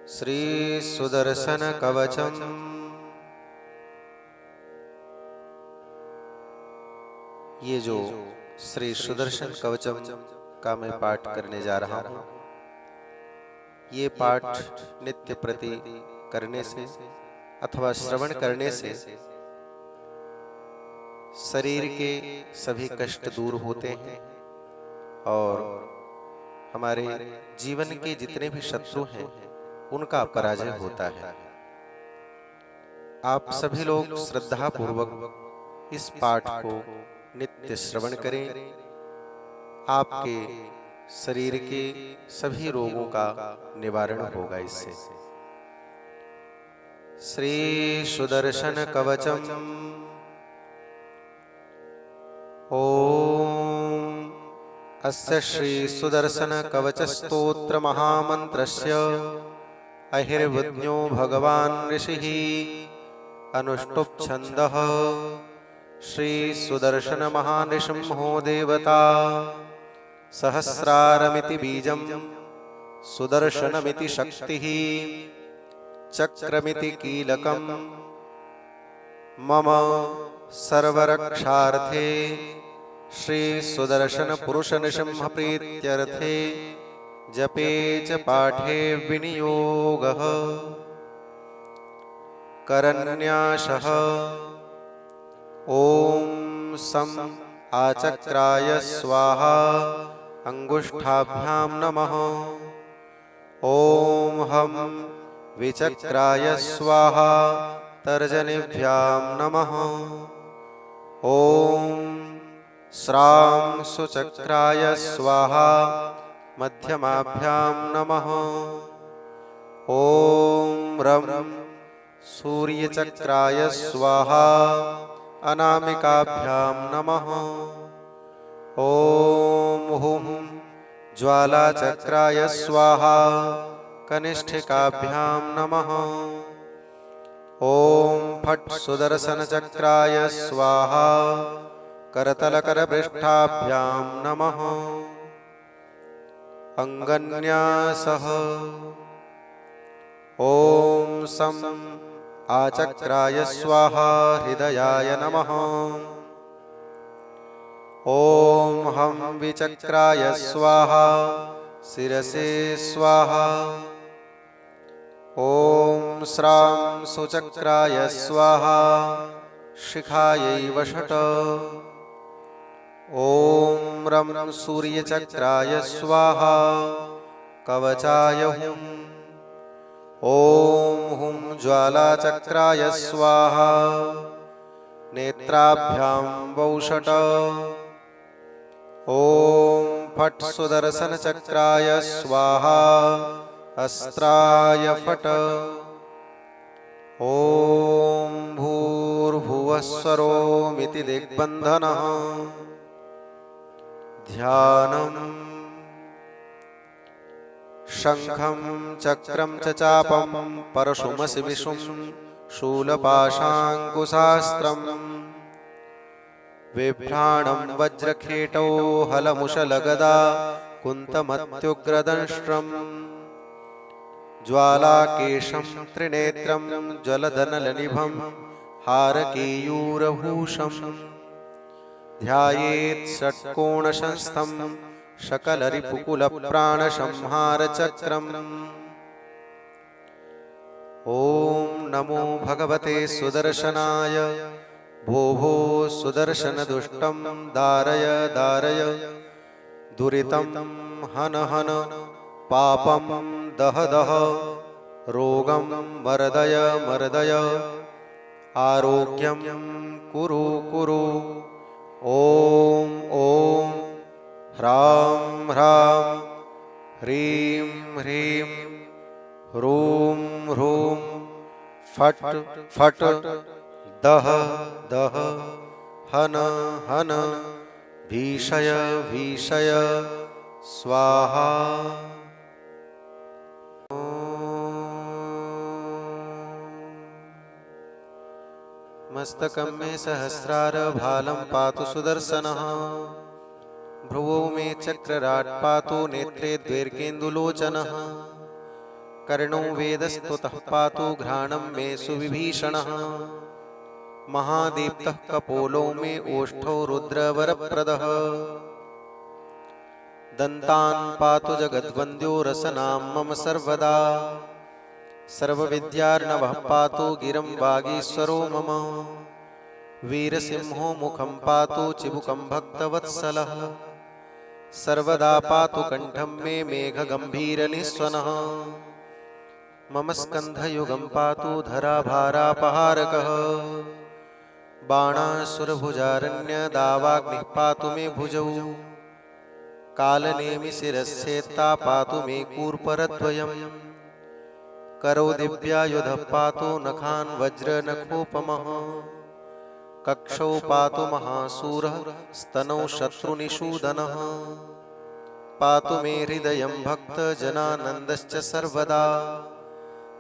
श्री सुदर्शन कवचम। ये जो श्री सुदर्शन कवचम का मैं पाठ करने जा रहा हूँ, ये पाठ नित्य प्रति करने से अथवा श्रवण करने से शरीर के सभी कष्ट दूर होते हैं और हमारे जीवन के जितने भी शत्रु हैं उनका पराजय होता है। आप सभी लोग श्रद्धा पूर्वक इस पाठ को नित्य श्रवण करें। आपके शरीर के सभी रोगों का निवारण होगा इससे। श्री सुदर्शन कवचम। ओम अस्य श्री सुदर्शन कवच स्तोत्र महामंत्रस्य अहिर्विज्ञो भगवान् ऋषिः अनुष्टुप् छन्दः श्री सुदर्शन महानृसिंहो देवता सहस्रारमिति बीजं सुदर्शनमिति शक्तिः चक्रमिति कीलकं मम सर्वरक्षार्थे श्री सुदर्शन पुरुष नृसिंह प्रीत्यर्थे जपे च पाठे विनियोगः करन्यासः। ओम सं आचक्राय स्वाहा अंगुष्ठाभ्यां नमः। ओम हम विचक्राय स्वाहा तर्जनीभ्यां नमः। ओम श्रां सुचक्राय स्वाहा मध्यमाभ्यां नमः। ओम रं सूर्यचक्राय स्वाहा अनामिकाभ्यां नमः। ओम हुं ज्वालाचक्राय स्वाहा कनिष्ठिकाभ्यां नमः। ओम फट् सुदर्शनचक्राय स्वाहा करतलकरपृष्ठाभ्यां नमः। अंगन्यासः। ओम सं आचक्राय स्वाहा हृदयाय नमः। ओम हम विचक्राय स्वाहा शिरसे स्वाहा। ओम श्रां सुचक्राय स्वाहा शिखायै वषट्। ओम रं सूर्यचक्राय स्वाहा कवचाय हुं। ओम हुं ज्वालाचक्राय स्वाहा नेत्राभ्यां वौषट्। ओम फट् सुदर्शनचक्राय स्वाहा अस्त्राय फट्। ओम भूर्भुवः स्वरोमिति दिग्बन्धनः। ध्यानम्। शंखं चक्रं च चापं परशुमसि विशुं शूलपाशाङ्कुशास्त्रं बिभ्राणं वज्रखेटौ हलमुशलगदा कुन्तमत्युग्रदंष्ट्रं ज्वालाकेशं त्रिनेत्रं ज्वलदनलनिभं हारकेयूरभूषं ध्यायेत् षट्कोणशंस्थं शकलरिपुकुलप्राणसंहारचक्रम्। ओम नमो भगवते सुदर्शनाय। भो भो सुदर्शन दुष्टं दारय दारय दुरितं हन हन पापं दह दह रोगं मर्दय मर्दय आरोग्यं कुरु कुरु। ओम ओम ह्रां ह्रां ह्रीं ह्रीं ह्रूं ह्रूं फट् फट् दह दह हन हन भीषय भीषय स्वाहा। मस्तकं मे सहस्रार भालं पातु सुदर्शनः। भ्रुवो मे चक्रराट् पातु नेत्रे द्वैर्केन्दुलोचनः। कर्णो वेदस्तुतः पातु घ्राणं मे सुविभीषणः। महादीप्तः कपोलो मे ओष्ठो रुद्रवरप्रदः। दन्तान् पातु जगद्वन्द्यो रसनां मम सर्वदा। सर्वविद्यार्णवः पातु गिरं वागीश्वरो मम। वीरसिंहो मुखं पातु चिबुकं भक्तवत्सलः। सर्वदा पातु कण्ठं मे मेघगम्भीरनिस्वनः। मम स्कन्धयुगं पातु धराभारापहारकः। बाणासुरभुजारण्यदावाग्निः पातु मे भुजौ। कालनेमिशिरश्चेत्ता पातु मे कूर्परद्वयम्। करौ दिव्यायुधः पातु नखान् वज्रनखोपमः। कक्षौ पातु महासूरः स्तनौ शत्रुनिषूदनः। पातु मे हृदयं भक्तजनानन्दश्च सर्वदा।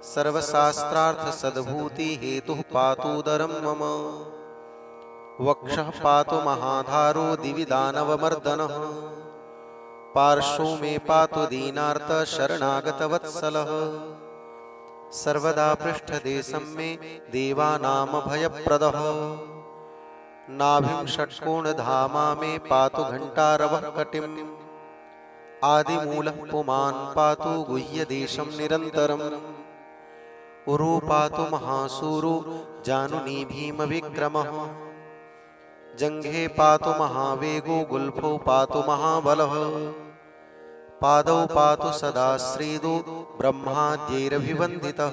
सर्वशास्त्रार्थसद्भूतिहेतुः पातूदरं मम। वक्षः पातु महाधारो दिवि दानवमर्दनः। पार्श्वो मे पातु दीनार्तशरणागतवत्सलः। सर्वदा पृष्ठदेशं मे देवानामभयप्रदः। नाभिं षट्कोणधामा मे पातु घण्टारवः कटिम्। आदिमूलः पुमान् पातु गुह्यदेशं निरन्तरम्। उरु पातु महासूरो जानुनी भीमविक्रमः। जङ्घे पातु महावेगो गुल्फौ पातु महाबलः। पादौ पातु सदा श्रीदो ब्रह्माद्यैरभिवन्दितः।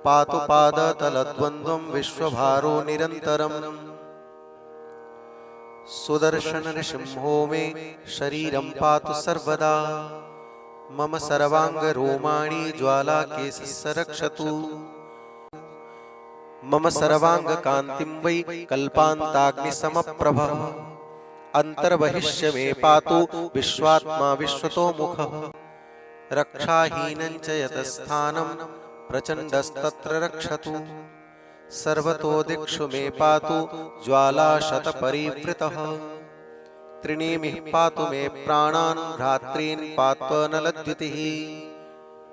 पातु पादतलद्वन्द्वं विश्वभारो निरन्तरम्। सुदर्शननृसिंहो मे शरीरं पातु सर्वदा। मम सर्वाङ्गरोमाणि ज्वालाकेशस्य रक्षतु। मम सर्वाङ्गकान्तिं वै कल्पान्ताग्निसमप्रभः। अन्तर्बहिष्य मे पातु विश्वात्मा विश्वतोमुखः। रक्षाहीनं च यतस्थानं प्रचण्डस्तत्र रक्षतु। सर्वतो दिक्षु मे पातु ज्वालाशतपरिवृतः। त्रिनेमिः पातु मे प्राणान् भ्रातॄन् पात्वनलद्युतिः।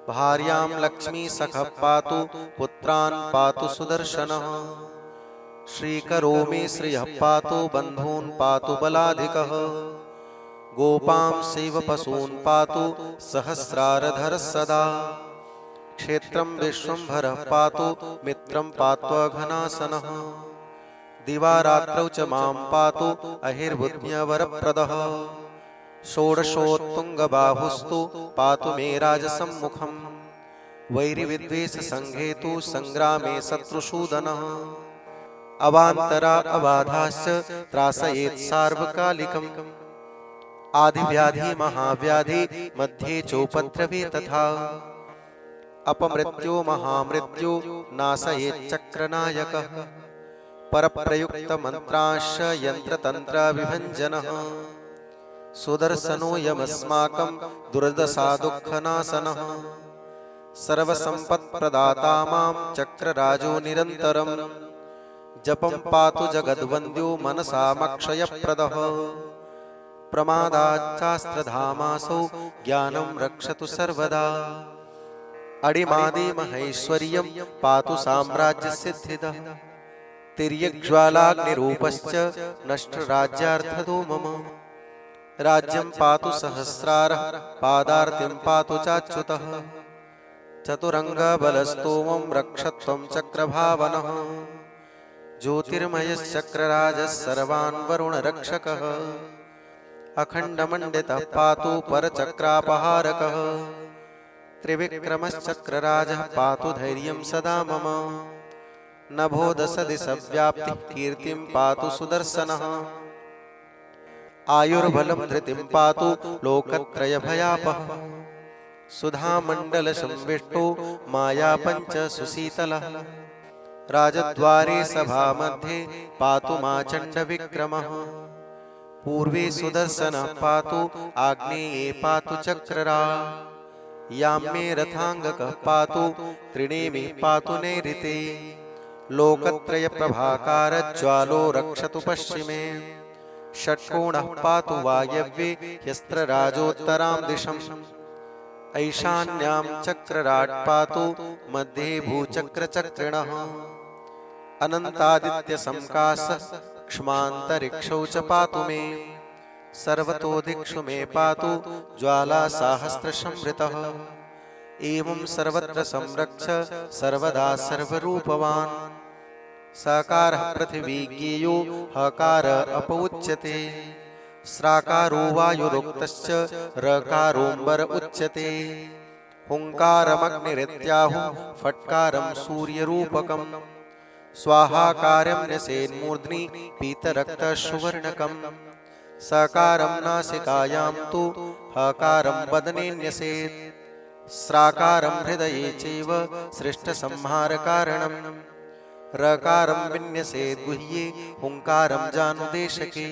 भार्यां लक्ष्मीसखः पातु पुत्रान् पातु सुदर्शनः। श्रीकरो मे श्रियः पातु बन्धून् पातु बलाधिकः। गोपां सैव पशून् पातु सहस्रारधरः सदा। क्षेत्रं विश्वम्भरः पातु मित्रं पात्वघनासनः। दिवारात्रौ च मां पातु अहिर्बुद्ध्यवरप्रदः। षोडशोत्तुङ्गबाहुस्तु पातु मे राजसम्मुखम्। वैरिविद्वेषसङ्घेतु सङ्ग्रामे शत्रुसूदनः। अवान्तरा अबाधाश्च त्रासयेत् सार्वकालिकम्। आदिव्याधि महाव्याधि मध्ये चोपद्रवे तथा। अपमृत्यो महामृत्यो नाशयेच्चक्रनायकः। परप्रयुक्तमन्त्रांश्च यन्त्रतन्त्रविभञ्जनः। सुदर्शनो यमस्माकं दुर्दशादुःखनाशनः। सर्वसम्पत्प्रदाता मां चक्रराजो निरन्तरम्। जपं पातु जगद्वन्द्यो मनसामक्षयप्रदः। प्रमादाच्चास्त्रधामासौ ज्ञानं रक्षतु सर्वदा। अडिमादिमहैश्वर्यं पातु साम्राज्यसिद्धिदः। तिर्यग्ज्वालाग्निरूपश्च नष्टराज्यार्थदो मम। राज्यं पातु सहस्रारः पादार्तिं पातु चाच्युतः। चतुरङ्गबलस्तोमं रक्षत्वं चक्रभावनः। ज्योतिर्मयश्चक्रराजः सर्वान् वरुणरक्षकः। अखण्डमण्डितः पातु परचक्रापहारकः। त्रिविक्रमश्चक्रराजः पातु धैर्यं सदा मम। नभोदशदिशव्याप्तिः कीर्तिं पातु सुदर्शनः। आयुर्बलं धृतिं पातु लोकत्रयभयापः। सुधामण्डलसंविष्टो मायापञ्च सुशीतलः। राजद्वारे सभामध्ये पातु माचण्डविक्रमः। पूर्वे सुदर्शनः पातु आग्नेये पातु चक्रराः। याम्ये रथाङ्गकः पातु त्रिनेमिः पातु नैऋते। लोकत्रयप्रभाकारज्ज्वालो रक्षतु पश्चिमे। षट्कोणः पातु वायव्ये ह्यस्त्रराजोत्तरां दिशम्। ऐशान्यां चक्रराट् पातु मध्ये भूचक्रचक्रिणः अनन्तादित्यसंकासः क्ष्मान्तरिक्षौ च पातु मे सर्वतो दिक्षु मे पातु ज्वालासाहस्रसंवृतः एवं सर्वत्र संरक्ष सर्वदा सर्वरूपवान् साकारः पृथिवी ज्ञेयो हकार अपौच्यते स्राकारो वायुरुक्तश्च रकारोऽम्बर उच्यते हुंकारमग्निरित्याहुः फट्कारं सूर्यरूपकम् स्वाहाकारं न्यसेन्मूर्ध्नि पीतरक्तसुवर्णकम् सकारं नासिकायां तु हकारं वदने न्यसेत् स्राकारं हृदये चैव सृष्टसंहारकारणम् रकारं विन्यसेत् गुह्ये हुंकारं जानुदेशके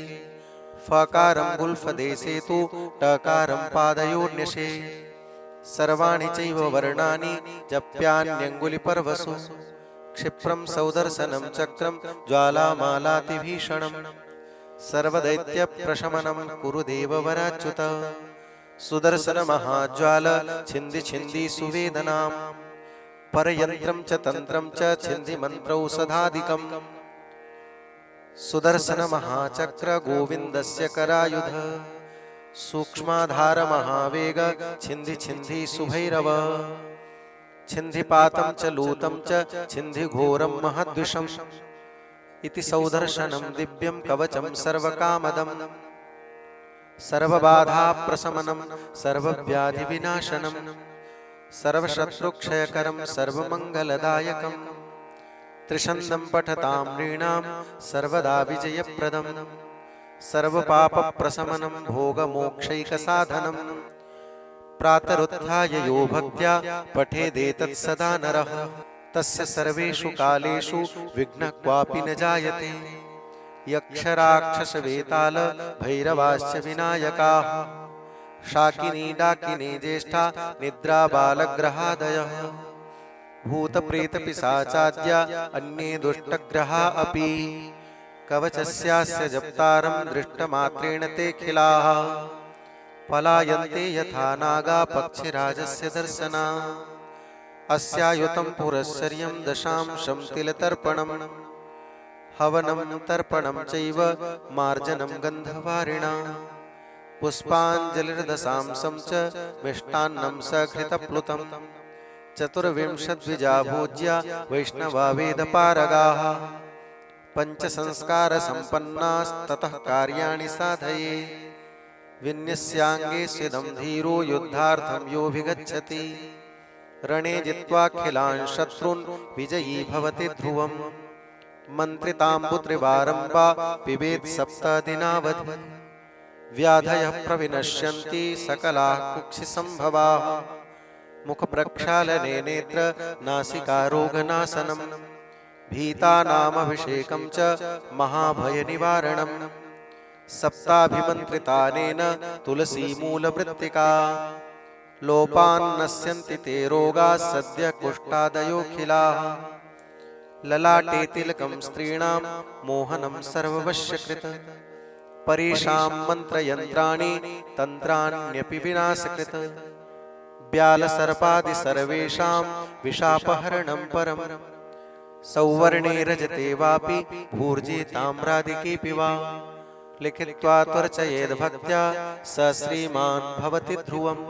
फकारं गुल्फदेशे तु टकारं पादयोर्न्यसेत् सर्वाणि चैव वर्णानि जप्यान्यङ्गुलिपर्वसु क्षिप्रं सौदर्शनं चक्रं ज्वालामालातिभीषणम् सर्वदैत्यप्रशमनं कुरु देववराच्युत सुदर्शन महाज्वाल छिन्धि छिन्धि सुवेदनाम् परयन्त्रं च तन्त्रं च छिन्धि मन्त्रौषधादिकम् सुदर्शन महाचक्र गोविन्दस्य करायुध सूक्ष्माधार महावेग छिन्धि छिन्धि सुभैरव छिन्धिपातं च लूतं च छिन्धि घोरं महद्विषम् इति सौदर्शनं दिव्यं कवचं सर्वकामदम् सर्वबाधाप्रशमनं सर्वव्याधिविनाशनं सर्वशत्रुक्षयकरं सर्वमङ्गलदायकं त्रिशन्दं पठतां नृणां सर्वदा विजयप्रदं सर्वपापप्रशमनं भोगमोक्षैकसाधनं प्रातरुत्थाय यो भक्त्या पठेदेतत् सदा नरः तस्य सर्वेषु कालेषु विघ्नः क्वापि न जायते यक्षराक्षसवेताल भैरवाश्च विनायकाः शाकिनी डाकिनी ज्येष्ठा निद्रा बालग्रहादयः भूतप्रेतपिशाचाद्या अन्ये दुष्टग्रहा अपि कवचस्यास्य जप्तारं दृष्टमात्रेण तेऽखिलाः पलायन्ते यथा नागा पक्षिराजस्य दर्शनात् अस्यायुतं पुरस्सर्यं दशांशं तिलतर्पणम् हवनं तर्पणं चैव मार्जनं गन्धवारिणा पुष्पाञ्जलिर्दशांशं च मिष्टान्नं सघृतप्लुतं चतुर्विंशद्विजा भोज्या वैष्णवा वेदपारगाः पञ्चसंस्कारसम्पन्नास्ततः कार्याणि साधये विन्यस्याङ्गे स्विदं धीरो युद्धार्थं योऽभिगच्छति रणे जित्वाखिलान् शत्रून् विजयी भवति ध्रुवम् मन्त्रिताम्बुत्रिवारं वा पिबेत् सप्तदिनावधि व्याधयः प्रविनश्यन्ति सकलाः कुक्षिसम्भवाः मुखप्रक्षालने नेत्र नासिकारोगनाशनं भीतानामभिषेकं च महाभयनिवारणं सप्ताभिमन्त्रितानेन तुलसीमूलमृत्तिका लोपान्नश्यन्ति ते रोगाः सद्यः कुष्ठादयोऽखिलाः ललाटे तिलकं स्त्रीणां मोहनं सर्ववश्यकृत परेषां मन्त्रयन्त्राणि तन्त्राण्यपि विनाशकृत ब्यालसर्पादि सर्वेषां विशापहरणं परम् सौवर्णे रजते वापि भूर्जे ताम्रादिकेऽपि वा लिखित्वा त्वर्चयेद्भक्त्या स श्रीमान् भवति ध्रुवम्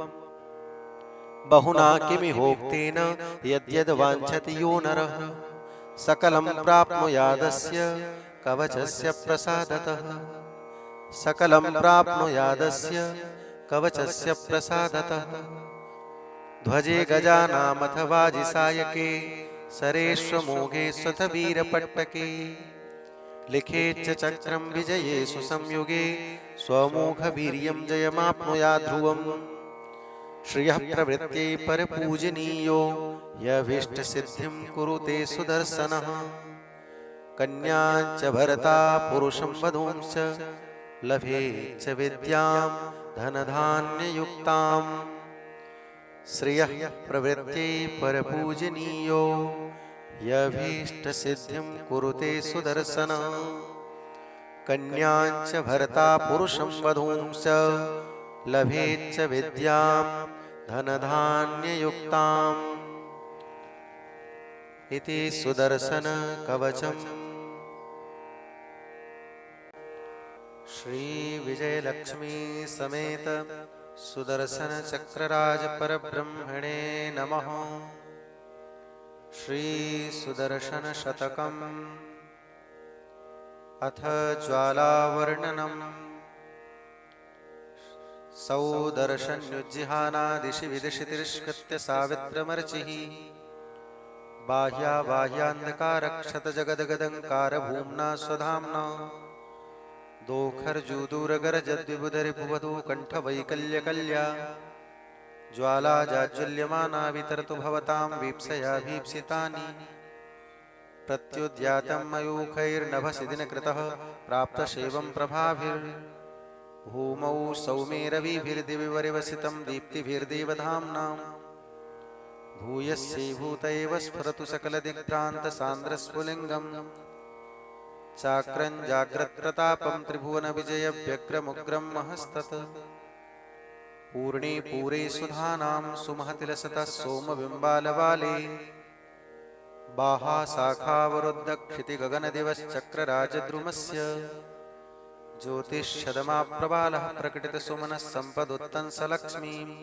बहुना किमिहोक्तेन यद्यद्वाञ्छति यो नरः सकलं प्राप्नुयादस्य कवचस्य प्रसादतः सकलं प्राप्नुयादस्य कवचस्य प्रसादतः ध्वजे गजानामथ वाजिसायके सरेष्वमोघे स्वथवीरपट्टके लिखेच्च चक्रं विजयेषु संयुगे स्वमोघवीर्यं जयमाप्नुयात् ध्रुवम् श्रियः प्रवृत्यै परपूजनीयो यभीष्टसिद्धिं कुरुते सुदर्शनः कन्याञ्च भरता पुरुषं वधूंश्च लभेच्च विद्यां धनधान्ययुक्ताम् श्रियः प्रवृत्यै परपूजनीयो यभीष्टसिद्धिं कुरुते सुदर्शनः कन्याञ्च भरता पुरुषं वधूंश्च लभेच्च विद्यां धनधान्ययुक्ताम् इति सुदर्शन कवचम्। श्री विजयलक्ष्मी समेत सुदर्शन चक्रराज परब्रह्मणे नमः। श्री सुदर्शन शतकम्। अथ ज्वालावर्णनम्। सौदर्शन्युज्जिहानादिशि विदिशि तिरस्कृत्य सावित्रमर्चिः बाह्या बाह्यान्धकारक्षत जगदगदङ्कार भूम्ना स्वधाम्ना दोखर्जूदूरगरजद्विबुधरिपुवधू कण्ठवैकल्यकल्या ज्वाला जाज्वल्यमाना वितरतु भवतां वीप्सया भीप्सितानि। प्रत्युद्यातं मयूखैर्नभसि दिनकृतः प्राप्तशैवं प्रभाभिर्भूमौ सौमेरविभिर्दिविवरिवसितं दीप्तिभिर्देवधाम्नां भूयस्यैभूतैव स्फुरतु सकलदिक्भ्रान्तसान्द्रस्फुलिङ्गम्। चाक्रं जाग्रत्प्रतापं त्रिभुवनविजयव्यग्रमुग्रं महस्तत् पूर्णे पूरे सुधानां सुमहतिलसतः सोमबिम्बालवाले बाहा शाखावरुद्धक्षितिगगनदिवश्चक्रराजद्रुमस्य ज्योतिष्छदमाप्रबालः प्रकटितसुमनः सम्पदुत्तंसलक्ष्मीम्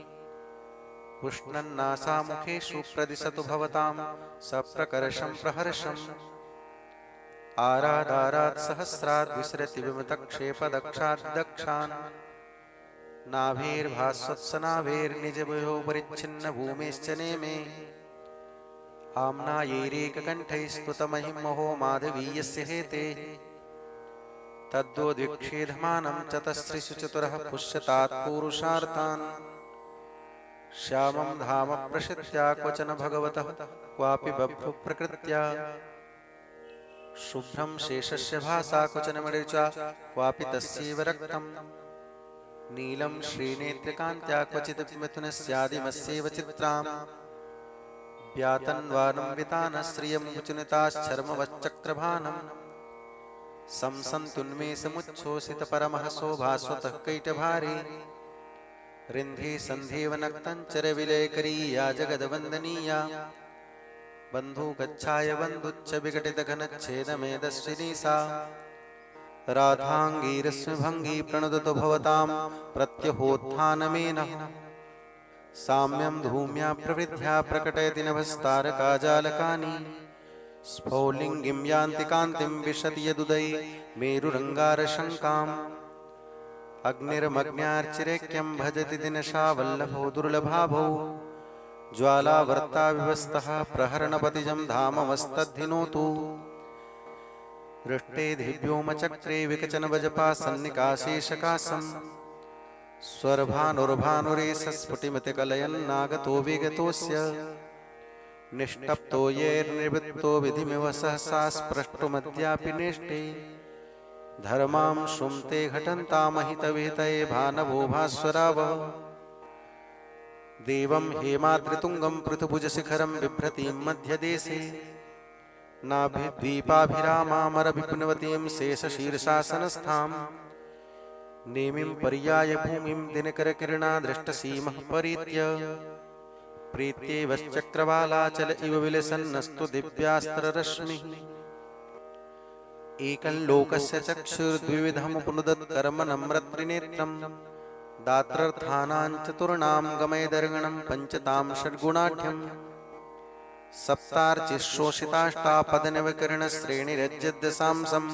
पुष्णन्नासामुखेषु प्रदिशतु भवतां सप्रकर्षं प्रहर्षम्। आरादारात् सहस्रात् विसरति विमतक्षेपदक्षाद्दक्षान् नाभिर्भास्वत्सनाभिर्निजभयो परिच्छिन्न भूमेश्च नेमे आम्नायैरेककण्ठैस्तुतमहिमहो माधवीयस्य हेते तद्वोद्विक्षेधमानं चतस्रिषु चतुरः पुष्यतात् पूरुषार्थान्। श्यामं धाम प्रसिद्ध्या क्वचन भगवतः क्वापि बभ्रुः प्रकृत्या शुभ्रं शेषस्य भासा क्वचन मणिर्चा क्वापि तस्यैव रक्तम्। नीलं श्रीनेत्रकान्त्या क्वचित् मिथुनस्यादिमस्यैव चित्राम् व्यातन्वानं वितानः श्रियं मुचुनिताश्चर्मवच्चक्रभानम् संसन्तुन्मेषमुच्छोषितपरमहसो भास्वतः कैटभारे रिन्धे सन्धेव नक्तञ्चरविलयकरीया जगद्वन्दनीया बन्धुगच्छाय बन्धुच्च विघटितघनच्छेदमेधस्विनी सा राधाङ्गीरस्मिभङ्गी प्रणुदतो भवतां प्रत्यहोत्थानमेनः साम्यं धूम्या प्रवृद्ध्या प्रकटयति नभस्तारकाजालकानि स्फौलिङ्गिं यान्ति कान्तिं विशति यदुदये मेरुरङ्गारशङ्काम् अग्निर्मग्न्यार्चिरेक्यं भजति दिनशावल्लभो दुर्लभाभो ज्वालावर्ता विवस्तः प्रहरणपतिजं धाममस्तद्धिनोतु दृष्टे दिव्योमचक्रे विकचन वजपा सन्निकाशेषकासम् स्वरभानुर्भानुरेशस्फुटिमतिकलयन्नागतो विगतोऽस्य निष्टप्तो येर्निवृत्तो विधिमिव सहसा स्पृष्टुमद्यापि नेष्टे धर्मां शुम्ते घटन्तामहितविहितये भानवो भास्वरावः देवं हेमाद्रितुङ्गं पृथुभुजशिखरं बिभ्रतीं मध्यदेशे नाभिद्वीपाभिरामामरविपुनवतीं शेषशीर्षासनस्थां नेमिं पर्याय भूमिं दिनकरकिरणा दृष्टसीमः परीत्य प्रीत्यैवश्चक्रवालाचल इव विलसन्नस्तु दिव्यास्त्ररश्मिः एकं लोकस्य चक्षुर्द्विविधमुपनुदत्कर्म नम्रत्रिनेत्रं दात्रर्थानां चतुर्णां गमयदर्गणं पञ्चतां षड्गुणाढ्यं सप्तार्चिषोषिताष्टापदनवकिरणश्रेणिरज्जद्दशांसं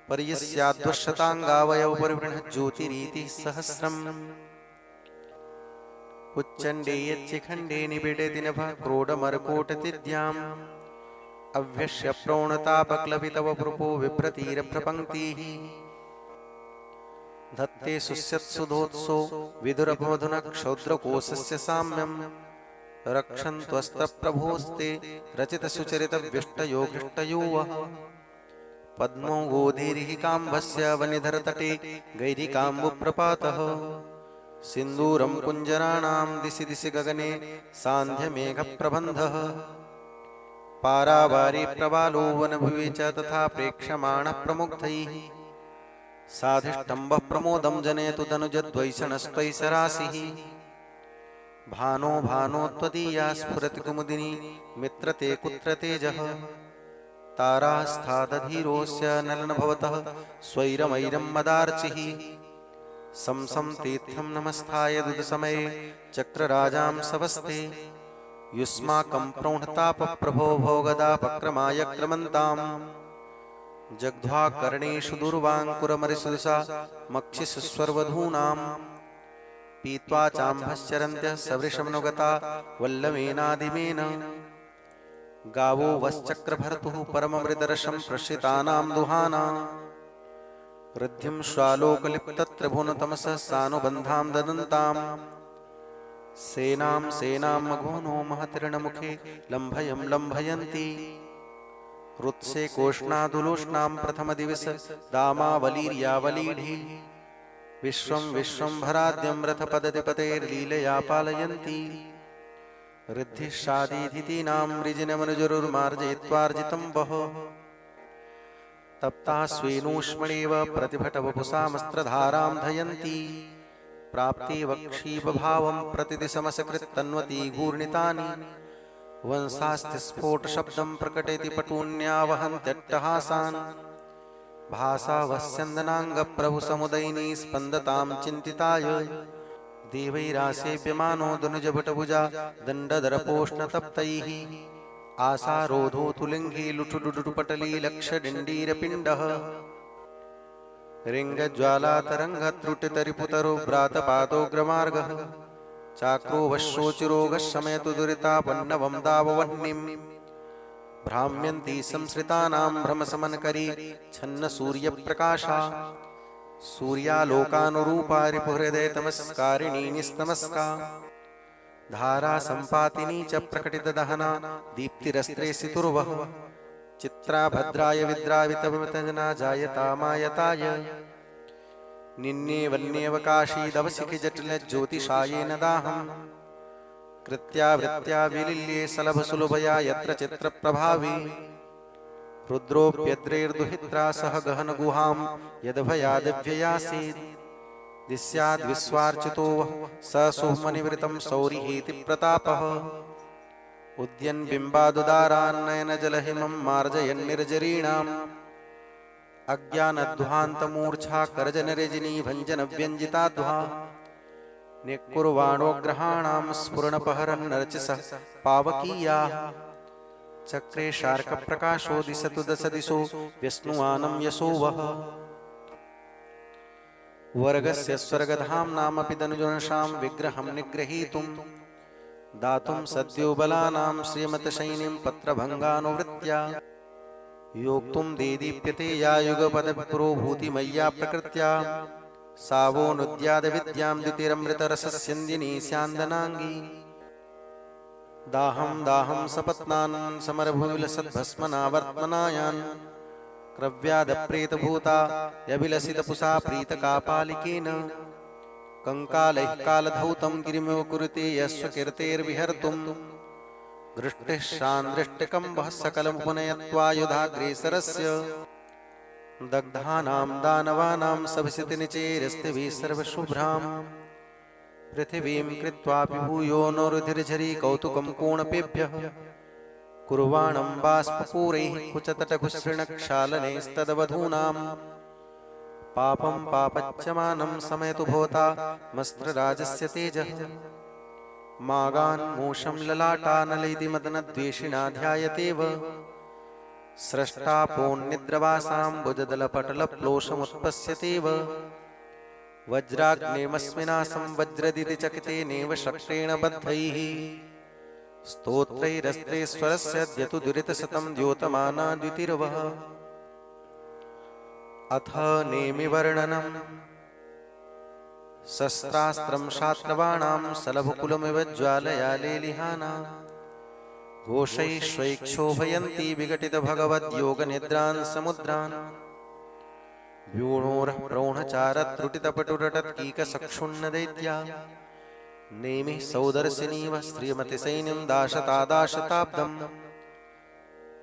पर्यस्याद्वशताङ्गावयवपरिवृणज्योतिरीति सहस्रम् उच्चण्डे यच्चिखण्डे निबिडति नभः क्रोडमरकोटतिद्याम् अव्यश्य प्रोणतापक्लपितवपुपो विभ्रतीरभ्रपङ्क्तिः धत्ते सुस्यत्सुधोत्सो विदुरभमधुनक्षौद्रकोशस्य साम्यम् रक्षन्त्वस्त्रप्रभोस्ते रचितसुचरितव्यष्टयो घृष्टयो वः पद्मो गोधीरिः काम्भस्य वनिधरतटे गैरिकाम्बुप्रपातः सिन्दूरं कुञ्जराणां दिशि दिशि गगने सान्ध्यमेघप्रबन्धः पारावारे प्रबालो वनभुवि च तथा प्रेक्ष्यमाणः प्रमुग्धैः साधिष्टम्बः प्रमोदं जनयतु तनुजद्वैषणस्त्वैषराशिः भानो भानो त्वदीया स्फुरति कुमुदिनी मित्रते कुत्र तेजः तारास्थादधीरोऽस्य नलन भवतः स्वैरमैरं मदार्चिः समसं तीर्थं नमस्थाय दुदसमये चक्रराजां सवस्ते युष्माकं प्रोणतापप्रभो भोगदापक्रमाय क्रमन्ताम् जग्ध्वा कर्णेषु दुर्वाङ्कुरमरिसुदसा मक्षिषुस्वर्वधूनाम् पीत्वा चाम्भश्चरन्त्यः सवृषमनुगता वल्लमेनादिमेन गावो वश्चक्रभर्तुः परममृतरसं प्रश्रितानां दुहाना वृद्धिं श्वालोकलिप्तत्रिभुवनतमसः सानुबन्धां ददन्ताम् सेनां सेनां मघोनो महतीर्णमुखे लम्भयं लम्भयन्ति रुत्से कोष्णादुलोष्णां प्रथमदिवस दामावलीर्यावलीढि विश्वं विश्वंभराद्यं रथपदतिपतेर्लीलया पालयन्ति ऋद्धिशादीधितीनां वृजिनमनुजरुर्मार्जयित्वार्जितं वः तप्ता स्वेनूष्मणेव प्रतिभटवपुषामस्त्रधारां धयन्ति प्राप्ते वक्षीबभावं प्रतिदिशमसकृत्तन्वती घूर्णितानि वंशास्तिस्फोटशब्दं प्रकटयति पटून्यावहन्त्यट्टहासान् भासावस्यन्दनाङ्गप्रभुसमुदयिनी स्पन्दतां चिन्तिताय देवैरासेव्यमानो दनुजभटभुजा दण्डदरपोष्णतप्तैः आसारोधोऽतुलिङ्गे लुठुडुडुपटली लक्षडिण्डीरपिण्डः रिङ्गज्वालातरङ्गत्रुटितरिपुतरो व्रातपादोग्रमार्गः चाक्रो वश्रोचिरोगः शमयतु दुरितापन्नवं दाववह्निं भ्राम्यन्ति संसृतानां भ्रमशमनकरी छन्नसूर्यप्रकाशा सूर्यालोकानुरूपा रिपुहृदयतमस्कारिणी निस्तमस्का धारा सम्पातिनी च प्रकटितदहना दीप्तिरस्त्रे सितुर्वः चित्रा भद्राय विद्रावितविमतना जायतामायताय निन्येवन्येवकाशीदवसिखि जटिलज्योतिषायेन दाहम् कृत्यावृत्त्या विलिल्ये सलभसुलभया यत्र चित्रप्रभावी रुद्रोऽप्यद्रैर्दुहित्रा सह गहनगुहां यद्भयादव्ययासीत् दिस्याद्विश्वार्चितो स सुमनिवृतं सौरिहेति प्रतापः उद्यन्बिम्बादुदारान्नयनजलहिमं मार्जयन्निर्जरीणाम् अज्ञानध्वान्तमूर्च्छा करजनरजनी भञ्जनव्यञ्जिताध्वा निकुर्वाणोग्रहाणां स्फुरणपहरन्नर्चिसः पावकीयाः चक्रे शार्कप्रकाशो दिशतु दश दिशो व्यश्नुवानं यशो वः वर्गस्य स्वर्गधाम्नामपि दनुजनशां विग्रहं निग्रहीतुं दातुं सद्यो बलानां श्रीमतशैनीं पत्रभङ्गानुवृत्त्या योक्तुं देदीप्यते या युगपदपुरोभूतिमय्या प्रकृत्या सावोनुद्यादविद्यां द्युतिरमृतरसस्यन्दिनी स्यान्दनाङ्गी दाहं दाहं सपत्नान् समरभूविलसद्भस्मनावर्त्मनायान् क्रव्यादप्रेतभूता यभिलसितपुषा प्रीतकापालिकेन कंकालैः कालधौतं गिरिमिव कुरुते यस्वकीर्तेर्विहर्तुं दृष्टिः शान्दृष्टिकम्बः सकलमुपनयत्वायुधाग्रेसरस्य दग्धानां दानवानां सभसितनिचेरस्तिभिः सर्वशुभ्राम् पृथिवीं कृत्वापि भूयो नो रुधिर्झरी कौतुकं कोणपेभ्यः कुर्वाणं बाष्पपूरैः कुचतटकुसृणक्षालनैस्तदवधूनां पापं पापच्यमानं समयतु भवता मस्त्रराजस्य तेजः मागान्मूषं ललाटानलैति मदनद्वेषिणा ध्यायतेव स्रष्टापोन्निद्रवासां भुजदलपटलप्लोषमुत्पश्यतेव वज्राग्नेमस्मिनासं वज्रदितिचकितेनेव शक्रेण बद्धैः स्तोत्रैरस्त्रैश्वरस्य द्यतु दुरितशतं द्योतमाना द्युतिर्वः अथ नेमिवर्णनम् शस्त्रास्त्रं शात्रवाणां सलभकुलमिव ज्वालया लेलिहाना घोषैश्वैक्षोभयन्ती विघटितभगवद्योगनिद्रान् समुद्रान् व्यूणोरः प्रौढचारत्रुटितपटुरटत्कीकसक्षुण्णदैत्या नेमिः सौदर्शिनीव श्रीमतिसैन्यं दाशतादाशताब्दम्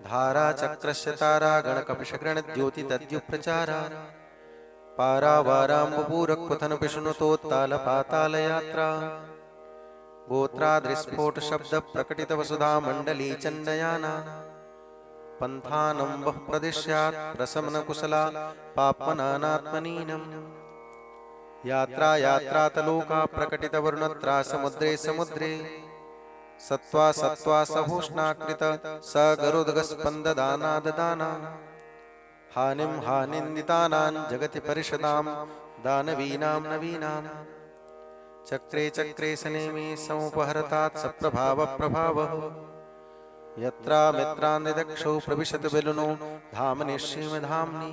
धाराचक्रस्य तारा गणकपिशगणद्योतितद्युप्रचारा पारावाराम्बुपूरक्वथनपिशुनुतोत्तालपातालयात्रा गोत्राद्रिस्फोट शब्द प्रकटित वसुधा मंडली चंडयाना पंथानं वः प्रदिश्यात् प्रशमन कुशला पाप्मनानात्मनीनम् यात्रा यात्रातलोका प्रकटित वरुणत्रा समुद्रे समुद्रे सत्वा सत्वा सभूष्णाकृत स गरुदगस्पन्ददाना ददाना हानिं हानिन्दितानां जगति परिषदां दानवीनां नवीनाम् चक्रे चक्रे सनेमि समुपहरतात् सप्रभाव प्रभावः यत्रा मित्रान्निदक्षौ प्रविशत बिलुनो धामनि श्रीमधाम्नि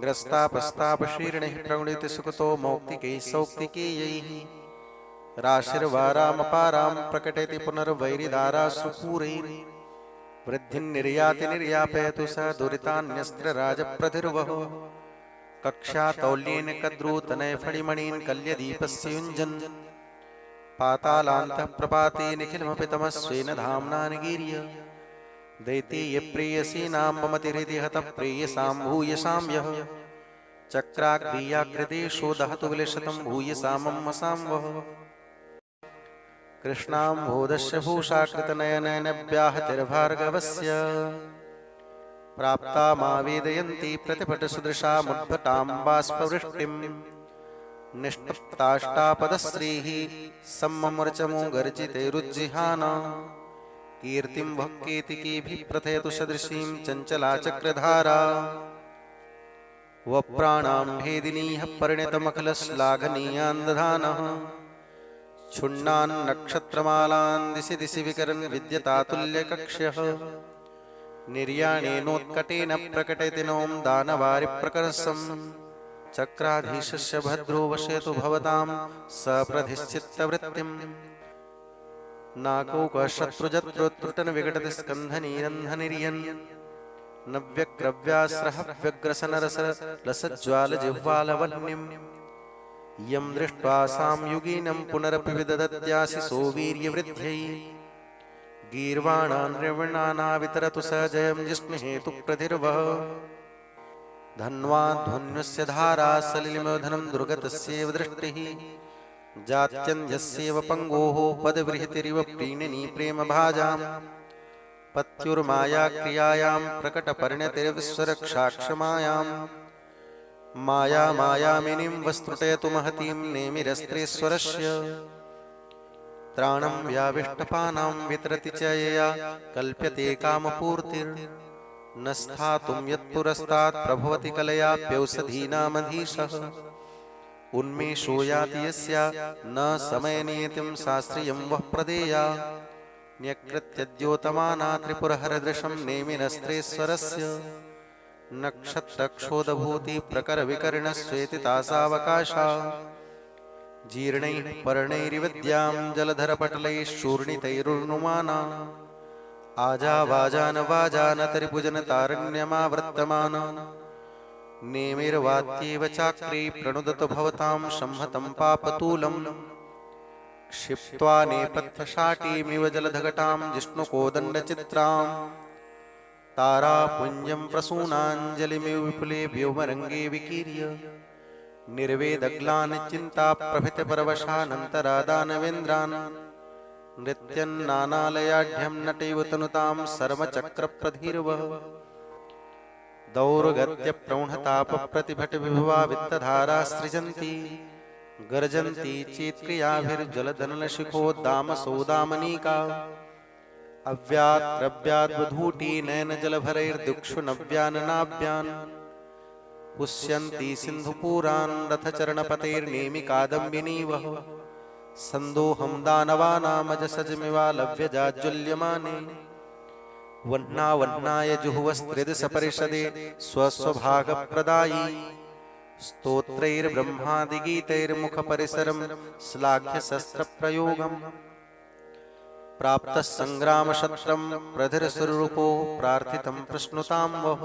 ग्रस्तापस्तापशीर्णैः प्रगुणित सुखतो मौक्तिकैः सौक्तिकेयैः राशिर्वारामपारां प्रकटयति पुनर्वैरिदारासुपूरैः वृद्धिं निर्याति निर्यापयतु स दुरितान्यस्त्रराजप्रतिर्वः कक्ष्यातौल्येन कद्रूतनयफणिमणीन् कल्यदीपस्य युञ्जन् पातालान्तः प्रपाते निखिलमपि तमस्वेन धाम्ना निगीर्य दैतेयप्रेयसीनां ममतिहृदि हतः प्रेयसां भूयसां यः चक्राग्रीयाकृतेषु दहतु विलशतं भूयसामम्मसां वः कृष्णाम्भोदस्य भूषाकृतनयनयनव्याहतिर्भार्गवस्य प्राप्ता मा वेदयन्ती प्रतिपटसुदृशामुद्भटां बाष्पवृष्टिं निष्टप्ताष्टापदश्रीः सम्ममर्चमो गर्जितैरुज्जिहाना कीर्तिं वः केतिकीभिः प्रथयतु सदृशीं चञ्चला चक्रधारा वप्राणां भेदिनीः परिणतमखिलश्लाघनीयान् दधानः क्षुण्णान् नक्षत्रमालान् दिशि दिशि विकरन् विद्यतातुल्यकक्ष्यः निर्याणेनोत्कटेन प्रकटयति नौं दानवारिप्रकर्षम् चक्राधीशस्य भद्रो वशयतु भवतां सप्रधिश्चित्तवृत्तिम् नाकौकशत्रुजत्रोत्तुटन् विघटति स्कन्धनीरन्धनिर्यन् नव्यक्रव्यास्रः व्यग्रसनरसलसज्ज्वालजिह्वालवह्निम् यं दृष्ट्वा साम्युगीनं पुनरपि विददत्याशिषो वीर्यवृद्ध्यै गीर्वाणान् निर्वणाना वितरतु स जयं जिष्णुहेतु प्रधिर्वः धन्वाध्वन्यस्य धारा सलिलमोधनं दुर्गतस्यैव दृष्टिः जात्यन्यस्यैव पङ्गोः पदविहृतिरिव प्रीणिनी प्रेमभाजाम् पत्युर्मायाक्रियायां प्रकटपरिणतिर्विश्वरक्षाक्षमायाम् माया मायामिनीं वस्तुतयतु महतीं नेमिरस्त्रेश्वरस्य त्राणं व्याविष्टपानां वितरति च यया कल्प्यते कामपूर्तिर्न स्थातुं यत्पुरस्तात् प्रभवति कलयाप्यौषधीनामधीशः उन्मेषो याति यस्या न समयनियतिं शास्त्रियं वः प्रदेया न्यकृत्यद्योतमाना त्रिपुरहरदृशं नेमिरस्त्रेश्वरस्य नक्षत्रक्षोदभूति प्रकरविकर्णस्वेति तासावकाशा जीर्णैः पर्णैरिवद्यां जलधरपटलैः शूर्णितैरुर्नुमाना आजावाजानवाजानतरिभुजनतारण्यमावर्तमाना नेमिर्वात्येव चाक्रे प्रणुदत भवतां संहतं पापतूलं क्षिप्त्वा नेपथ्यशाटीमिव जलधघटां जिष्णुकोदण्डचित्राम् तारापुञ्जं प्रसूनाञ्जलिमिव विपुले व्योमरङ्गे विकीर्य निर्वेदग्लान् चिन्ताप्रभृतिपरवशानन्तरादानवेन्द्रान् नृत्यन्नानालयाढ्यं नटैव तनुतां सर्वचक्रप्रधीर्वः दौर्गत्यप्रौढतापप्रतिभटविभवा वित्तधारा सृजन्ति गर्जन्ति चेत्क्रियाभिर्जलधनलशिखोद्दामसोदामनीका अव्याद्रव्याद्वधूटी नयनजलभरैर्दिक्षु नव्याननाभ्यान् पुष्यन्ति सिन्धुपुरान् रथचरणपतैर्नेमि कादम्बिनीवः सन्दोहं दानवानामजसजमिवालव्यजाज्वल्यमाने वह्ना वह्नाय जुहुवस्त्रिदशपरिषदे स्वस्वभागप्रदायी स्तोत्रैर्ब्रह्मादिगीतैर्मुखपरिसरं श्लाघ्यशस्त्रप्रयोगम् प्राप्तः सङ्ग्रामशत्रं प्रधिरसुररूपो प्रार्थितं प्रश्नुतां वः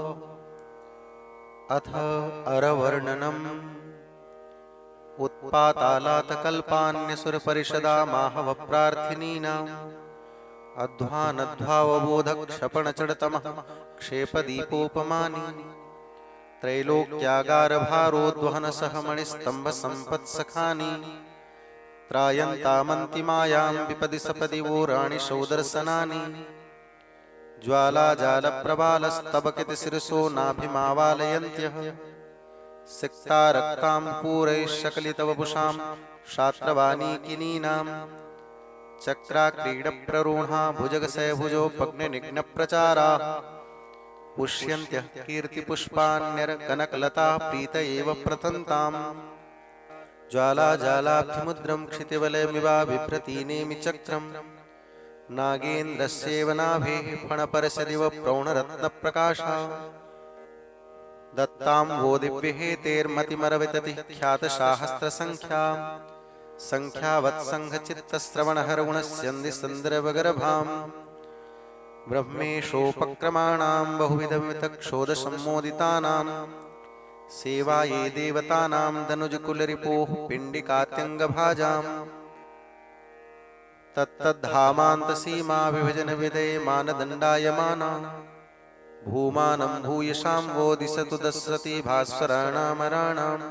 अथ अरवर्णनम् उत्पातालातकल्पान्यसुरपरिषदा माहवप्रार्थिनीनाम् अध्वानध्वावबोधक्षपणचडतमः क्षेपदीपोपमानि त्रैलोक्यागारभारोद्वहनसहमणिस्तम्भसम्पत्सखानि त्रायन्तामन्तिमायां विपदि सपदि वोराणि सौदर्शनानि ज्वालाजालप्रबालस्तबकितशिरसो नाभिमावालयन्त्यः सिक्ता रक्तां पूरैश्शकलितवपुषां शात्रवाणीकिनीनां चक्राक्रीडप्ररूढा भुजगसयभुजोपग्निनिघ्नप्रचाराः पुष्यन्त्यः कीर्तिपुष्पाण्यर्कनकलताः प्रीत एव प्रतन्ताम् ज्वालाजालाब्धिमुद्रं क्षितिवलयमिवा बिभ्रतीनेमि चक्रम् नागेन्द्रस्यैव नाभेः फणपरशदिव प्रौढरत्नप्रकाशा दत्तां वो दिव्यहेतेर्मतिमरविततिः ख्यातशाहस्रसङ्ख्या सङ्ख्यावत्सङ्घचित्तश्रवणहरगुणस्यन्दिसन्दर्भगर्भाम् ब्रह्मेशोपक्रमाणां बहुविधमितक्षोदसम्मोदितानां सेवाये देवतानां दनुजकुलरिपोः पिण्डिकात्यङ्गभाजाम् तत्तद्धामान्तसीमा विभजनविधये मानदण्डायमाना भूमानं भूयशां वो दिशतु दस्सति भास्वराणामराणाम्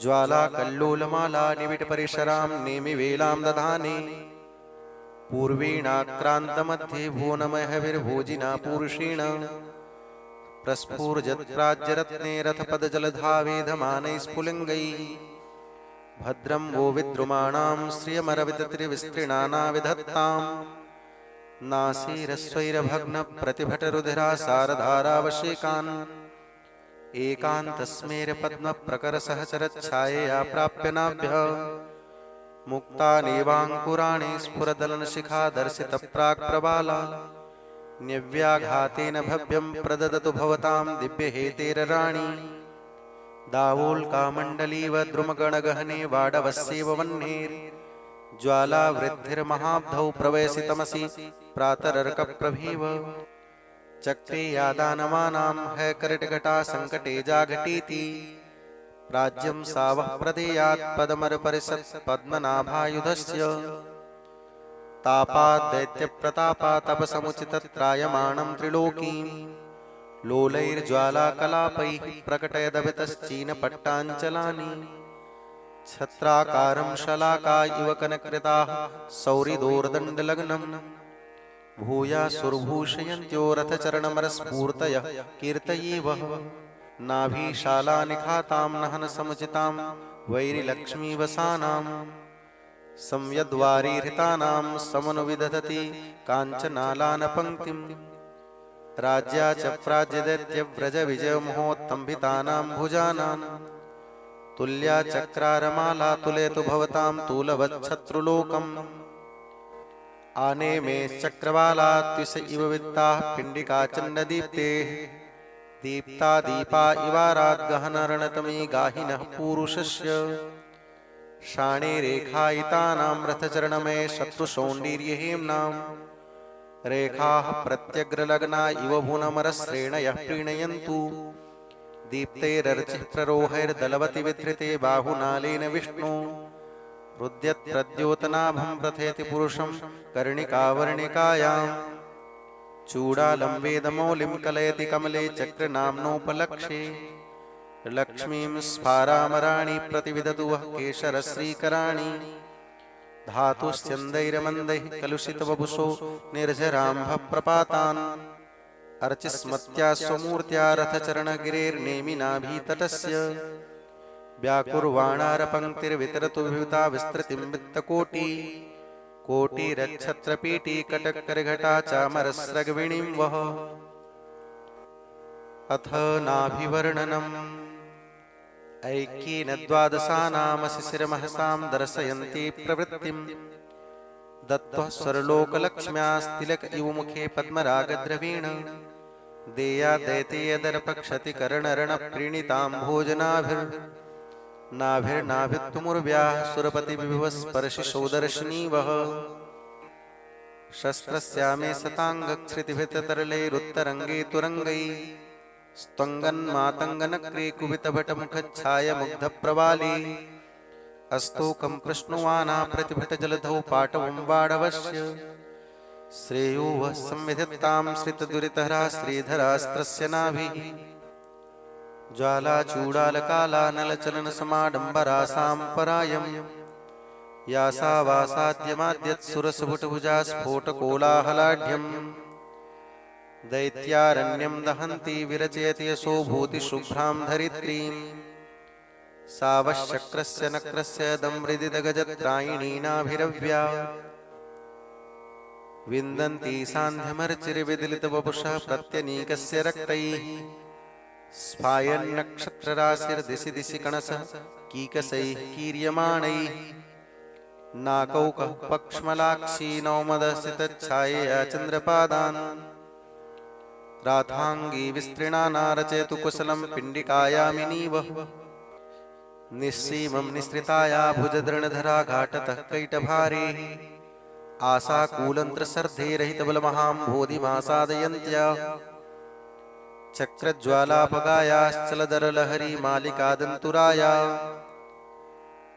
ज्वालाकल्लोलमाला निविटपरिसरां नेमिवेलां दधाने पूर्वेणाक्रान्तमध्ये भुवनमयहविर्भोजिना पूरुषेण प्रस्फुरजत्प्राज्यरत्ने रथपदजलधावेधमानैः स्फुलिङ्गैः भद्रं वो विद्रुमाणां श्रियमरविततिर्विस्तृणानाविधत्ताम् नासीरस्वैरभग्नप्रतिभटरुधिरासारधारावशेकान् एकान्तस्मेरपद्मप्रकरसहचरच्छायया प्राप्य नाभ्यः मुक्तानेवाङ्कुराणि स्फुरदलनशिखादर्शितप्राक्प्रबाला न्यव्याघातेन भव्यं प्रददतु भवतां दिव्यहेतेरराणि दावोल्कामण्डलीव द्रुमगणगहने वाडवस्यैव वह्नेर् ज्वालावृद्धिर्महाब्धौ प्रवयसि तमसि प्रातरर्कप्रभीव चक्रे यादानमानां हैकरटघटा सङ्कटे जाघटीति प्राज्यं सावः प्रदेयात् पदमरपरिषत् पद्मनाभायुधस्य तापाद्दैत्यप्रतापातपसमुचितत्रायमाणं त्रिलोकीं लोलैर्ज्वालाकलापैः प्रकटयदभितश्चीनपट्टाञ्चलानि छत्राकारं शलाका इव कनकृताः सौरिदोर्दण्डलग्नम् भूयासुर्भूषयन्त्यो रथचरणमरस्फूर्तयः कीर्तयेवः नाभिशालानिखातां नहनसमुचितां वैरिलक्ष्मीवसानां संयद्वारीहृतानां समनुविदधति काञ्चनालानपङ्क्तिम् राज्या च प्राज्यदैत्यव्रजविजयमहोत्तम्भितानां भुजानां तुल्या चक्रारमाला तुलयतु भवतां तूलवच्छत्रुलोकम् आनेमे चक्रवाला त्विष इव वित्ताः पिण्डिकाचण्डदीप्तेः दीप्ता दीपा इवाराद्गहनरणतमी गाहिनः पूरुषस्य शाणे रेखायितानां रथचरणमये शत्रुशौण्डीर्यहेम्नां रेखाः प्रत्यग्रलग्ना इव भुवनमरश्रेणयः प्रीणयन्तु दीप्तैरर्चिः प्ररोहैर्दलवति विधृते बाहुनालेन विष्णु रुद्यत्प्रद्योतनाभं प्रथयति पुरुषं कर्णिकावर्णिकायां चूडालं वेदमौलिं कलयति कमले चक्रनाम्नोपलक्षे लक्ष्मीं स्फारामराणि प्रतिविदतु वः केशरश्रीकराणि धातुस्यन्दैरमन्दैः कलुषितवपुषो निर्झराम्भप्रपातान् अर्चिस्मत्या स्वमूर्त्या रथचरणगिरेर्नेमिनाभितटस्य व्याकुर्वाणारपङ्क्तिर्वितरतु विहुता विस्तृतिं वित्तकोटि कोटिरच्छत्रपीठी कटककरघटा चामरस्रग्विणीं वः अथ नाभिवर्णनम् ऐक्येन द्वादशानामशिशिरमहसां दर्शयन्ती प्रवृत्तिं दत्त्वा स्वरलोकलक्ष्म्यास्तिलक इव मुखे पद्मरागद्रवीण देया दैतेयदर्पक्षति कर्णरणप्रीणितां भोजनाभिर्नाभिर्नाभित्तुमुर्व्याः सुरपतिविभवस्पर्शिशोदर्शिनीवः शस्त्रस्यामे सताङ्गच्छ्रितिभिततरलैरुत्तरङ्गे तुरङ्गैः स्तङ्गन्मातङ्गनक्रे कुपितभटमुखच्छायमुग्धप्रवाले अस्तोकं प्रश्नुवाना प्रतिभटजलधौ पाटवं वाडवस्य श्रेयो वः संविधितां श्रितदुरितहरा श्रीधरास्त्रस्य नाभिः ज्वालाचूडालकालानलचलनसमाडम्बरासां परायम् यासावासाद्यमाद्यत्सुरसुभुटभुजा स्फोटकोलाहलाढ्यम् दैत्यारण्यं दहन्ती विरचयति यशो भूतिशुभ्रां धरित्रीम् सावश्चक्रस्य नक्रस्य दम्रिदितगजत्रायिणीनाभिरव्या विन्दन्ती सान्ध्यमर्चिर्विदलितवपुषः प्रत्यनीकस्य रक्तैः स्फायन्नक्षत्रराशिर्दिशि दिशि कणसः कीकसैः कीर्यमाणैः नाकौकः पक्ष्मलाक्षी नौमदसितच्छायया चन्द्रपादान् राथाङ्गी विस्तृणाना रचयतु कुशलं पिण्डिकायामिनीव निःसीमं निःसृताया भुजदृढधरा घाटतः कैटभारे आशाकूलन्त्रसर्धेरहितबलमहाम्भोधिमासादयन्त्या चक्रज्वालापगायाश्चलदरलहरी मालिकादन्तुराया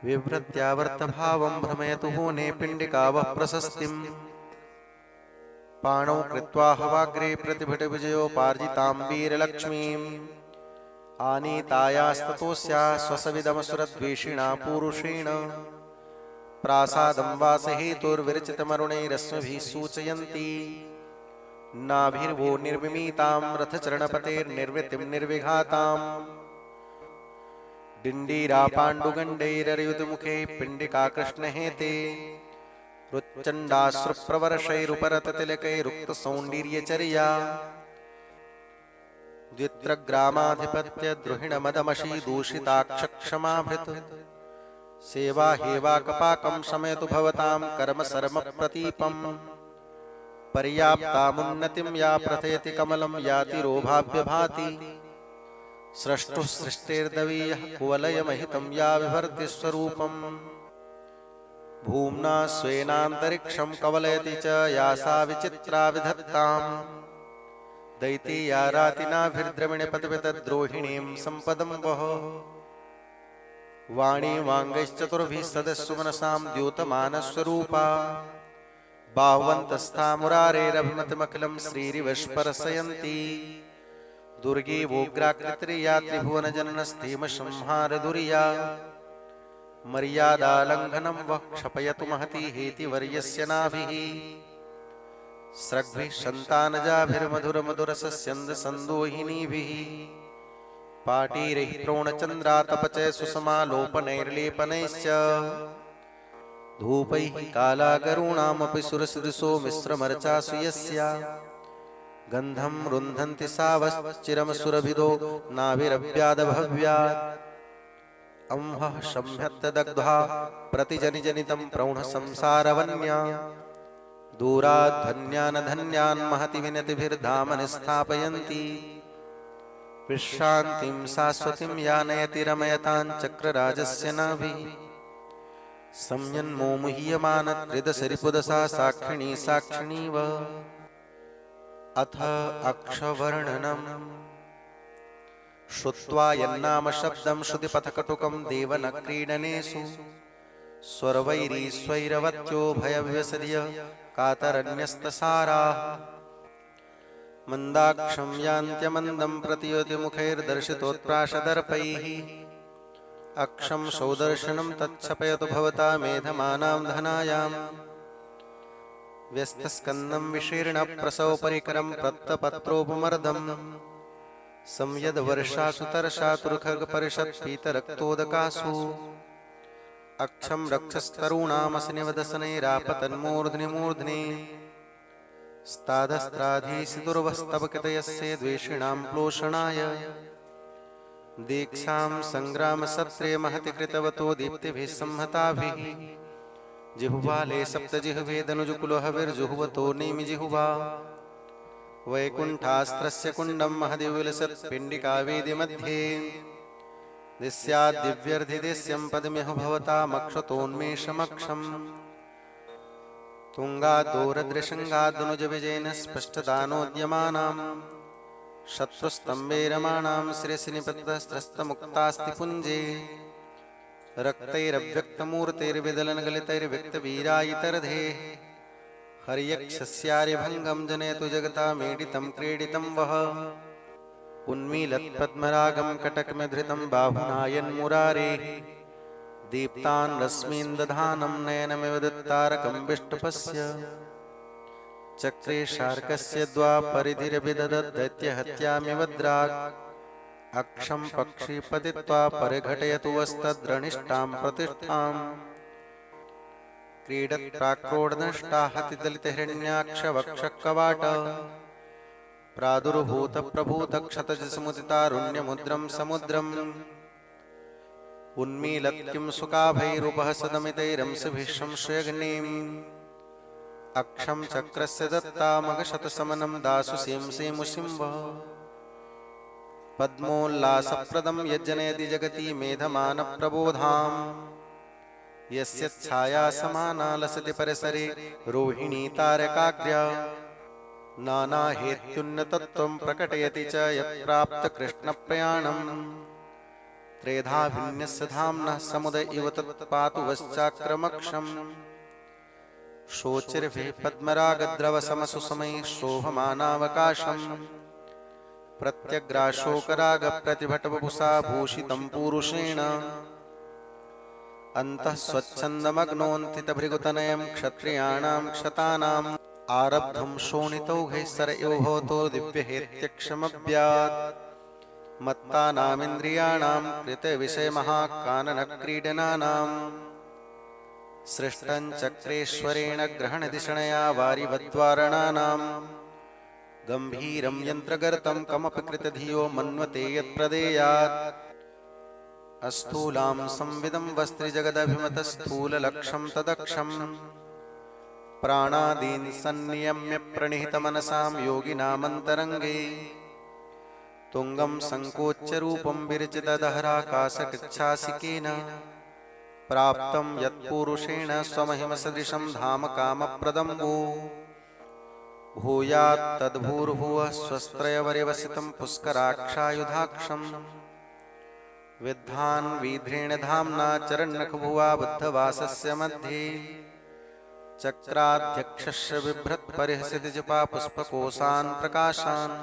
विभ्रत्यावर्तभावं भ्रमयतु होने पिण्डिकावः प्रशस्तिम् पाणौ कृत्वा हवाग्रे प्रतिभटविजयोपार्जिताम्बीरलक्ष्मीम् आनीतायास्ततोऽस्या स्वसविदमसुरद्वेषिणा पूरुषेण प्रासादं वासहेतुर्विरचितमरुणैरश्मिभिः सूचयन्ती नाभिर्वो निर्विमीतां रथचरणपतेर्निर्वृतिं निर्विघाताम् डिण्डीरा पाण्डुगण्डैरयुतमुखे पिण्डिका कृष्णहेते रुच्चण्डाश्रुप्रवर्षैरुपरततिलकैरुक्तसौण्डीर्यचर्या द्वित्रग्रामाधिपत्यद्रुहिणमदमशी सेवा हेवाकपाकं शमयतु भवतां कर्म सर्म प्रतीपम् पर्याप्तामुन्नतिं या प्रथयति कमलं याति रोभाभ्यभाति स्रष्टुः सृष्टेर्दवीयः कुवलयमहितं या विभर्ति स्वरूपम् भूम्ना स्वेनान्तरिक्षं कवलयति च या सा विचित्रा विधत्ताम् दैतीया रातिनाभिर्द्रविणपतितद्रोहिणीं सम्पदं वः वाणी वाङ्गैश्चतुर्भिः सदस्सु मनसां द्योतमानस्वरूपा बाह्वन्तस्था मुरारेरभिमतिमखिलं श्रीरिवस्परसयन्ती दुर्गे वोग्राकृतिर्या त्रिभुवनजननस्थेमसंहारधुर्या मर्यादालङ्घनं वः क्षपयतु महती हेतिवर्यस्य नाभिः स्रग्भिः सन्तानजाभिर्मधुरमधुरसस्यन्दसन्दोहिनीभिः पाटीरैः प्रोणचन्द्रातपचय सुषमालोपनैर्लेपनैश्च धूपैः कालागरूणामपि सुरसदृशो मिश्रमर्चासु यस्या गन्धं रुन्धन्ति सावश्चिरमसुरभिदो नाभिरव्यादभव्यात् अंहः शम्यत्तदग्ध्वा प्रतिजनिजनितं प्रौढसंसारवन्या दूराद्धन्यान् महति विनतिभिर्धामनि स्थापयन्ति विश्रान्तिं शाश्वतीं यानयति रमयतां चक्रराजस्य नाभिः संयन्मोमुह्यमानत्रिदशरिपुदशा साक्षिणी साक्षिणीव अथ अक्षवर्णनम् श्रुत्वा यन्नाम शब्दं श्रुतिपथकटुकं देवनक्रीडनेषु स्वरवैरीश्वैरवत्यो भयव्यसर्य कातरन्यस्तसाराः मन्दाक्षं यान्त्यमन्दं प्रतियोतिमुखैर्दर्शितोत्प्राशदर्पैः अक्षं सौदर्शनं तच्छपयतु भवता मेधमानां धनायाम् व्यस्तस्कन्दं विशीर्णप्रसवपरिकरं प्रत्तपत्रोपमर्दम् संयद्वर्षासु तरशातुर्खगपरिषत्पीतरक्तोदकासु अक्षं रक्षस्तरूणामसिनिवदसनैरापतन्मूर्ध्नि स्ताधस्त्राधीसि दुर्वस्तवकृतयस्य द्वेषिणां प्लोषणाय दीक्षां संग्रामसत्रे महति कृतवतो दीप्तिभिः संहताभिः जिह्वाले सप्तजिह्वेदनुजुकुलहविर्जुह्वतो नेमिजिह्वा वैकुण्ठास्त्रस्य कुण्डं महदिविलसत्पिण्डिकावेदिमध्ये दिस्याद्दिव्यर्धिदेश्यं पदमिह भवतामक्षतोन्मेषमक्षम् तुङ्गाद्दूरदृशृङ्गादनुजविजयेन स्पष्टदानोद्यमानां शत्रुस्तम्भे रमाणां शिरसि निपतितस्त्रस्तमुक्तास्ति पुञ्जे रक्तैरव्यक्तमूर्तेर्विदलनगलितैर्व्यक्तवीरायितर्धेः हर्यक्षस्यार्यभङ्गं जनयतु जगतामीडितं क्रीडितं वः उन्मीलत्पद्मरागं कटकमधृतं बाहुनायन्मुरारेः दीप्तान् रश्मीन् दधानं नयनमिव दत्तारकं विष्टुपस्य चक्रे शार्कस्य द्वापरिधिरभिदधत् दैत्यहत्यामिव द्राक् अक्षं पक्षी पतित्वा परिघटयतु वस्तद्रनिष्ठां प्रतिष्ठाम् क्रीडत् प्राक्रोडनष्टा हतिदलितहिरण्याक्षवक्षकवाट प्रादुर्भूतप्रभूतक्षतजसमुदितारुण्यमुद्रं समुद्रम् उन्मीलत्किं सुकाभैरुपः सदमितैरंसभिः संश्रयग्निम् अक्षं चक्रस्य दत्तामगशतसमनं दासुसेंसेमुसिंह पद्मोल्लासप्रदं यज्जनयति जगति मेधमानप्रबोधाम् यस्य छाया समाना लसति परिसरे रोहिणी तारकाग्र्या नानाहेत्युन्नतत्वं प्रकटयति च यत्प्राप्तकृष्णप्रयाणम् त्रेधा भिन्नस्य धाम्नः समुदय इव तत्पातु वश्चाक्रमक्षम् शोचिर्भिः पद्मरागद्रवसमसुसमैः शोभमानावकाशम् प्रत्यग्राशोकरागप्रतिभटवपुषा भूषितं पूरुषेण अन्तः स्वच्छन्दमग्नोन्थितभृगुतनयं क्षत्रियाणां क्षतानाम् आरब्धं शोणितौघैः सर इव भवतो दिव्यहेत्यक्षमव्यात् मत्तानामिन्द्रियाणां कृतविषयमहाकाननक्रीडनानाम् सृष्टं चक्रेश्वरेण ग्रहणधिषणया वारिवद्वारणानाम् गम्भीरं यन्त्रगर्तं कमपि कृतधियो मन्वते यत्प्रदेयात् अस्थूलां संविदं वस्त्रिजगदभिमतस्थूललक्षं तदक्षम् प्राणादीन् सन्नियम्य प्रणिहितमनसां योगिनामन्तरङ्गे तुङ्गं सङ्कोच्य रूपं विरचितदहराकाशकृच्छासिकेन प्राप्तं यत्पूरुषेण स्वमहिमसदृशं धाम कामप्रदम्बो भूयात् तद्भूर्भुवः स्वस्त्रयवरिवसितं पुष्कराक्षायुधाक्षम् विद्धान् वीध्रेण धाम्ना चरन्नखभुवा बुद्धवासस्य मध्ये चक्राध्यक्षस्य बिभ्रत्परिहसति जपा पुष्पकोशान् प्रकाशान्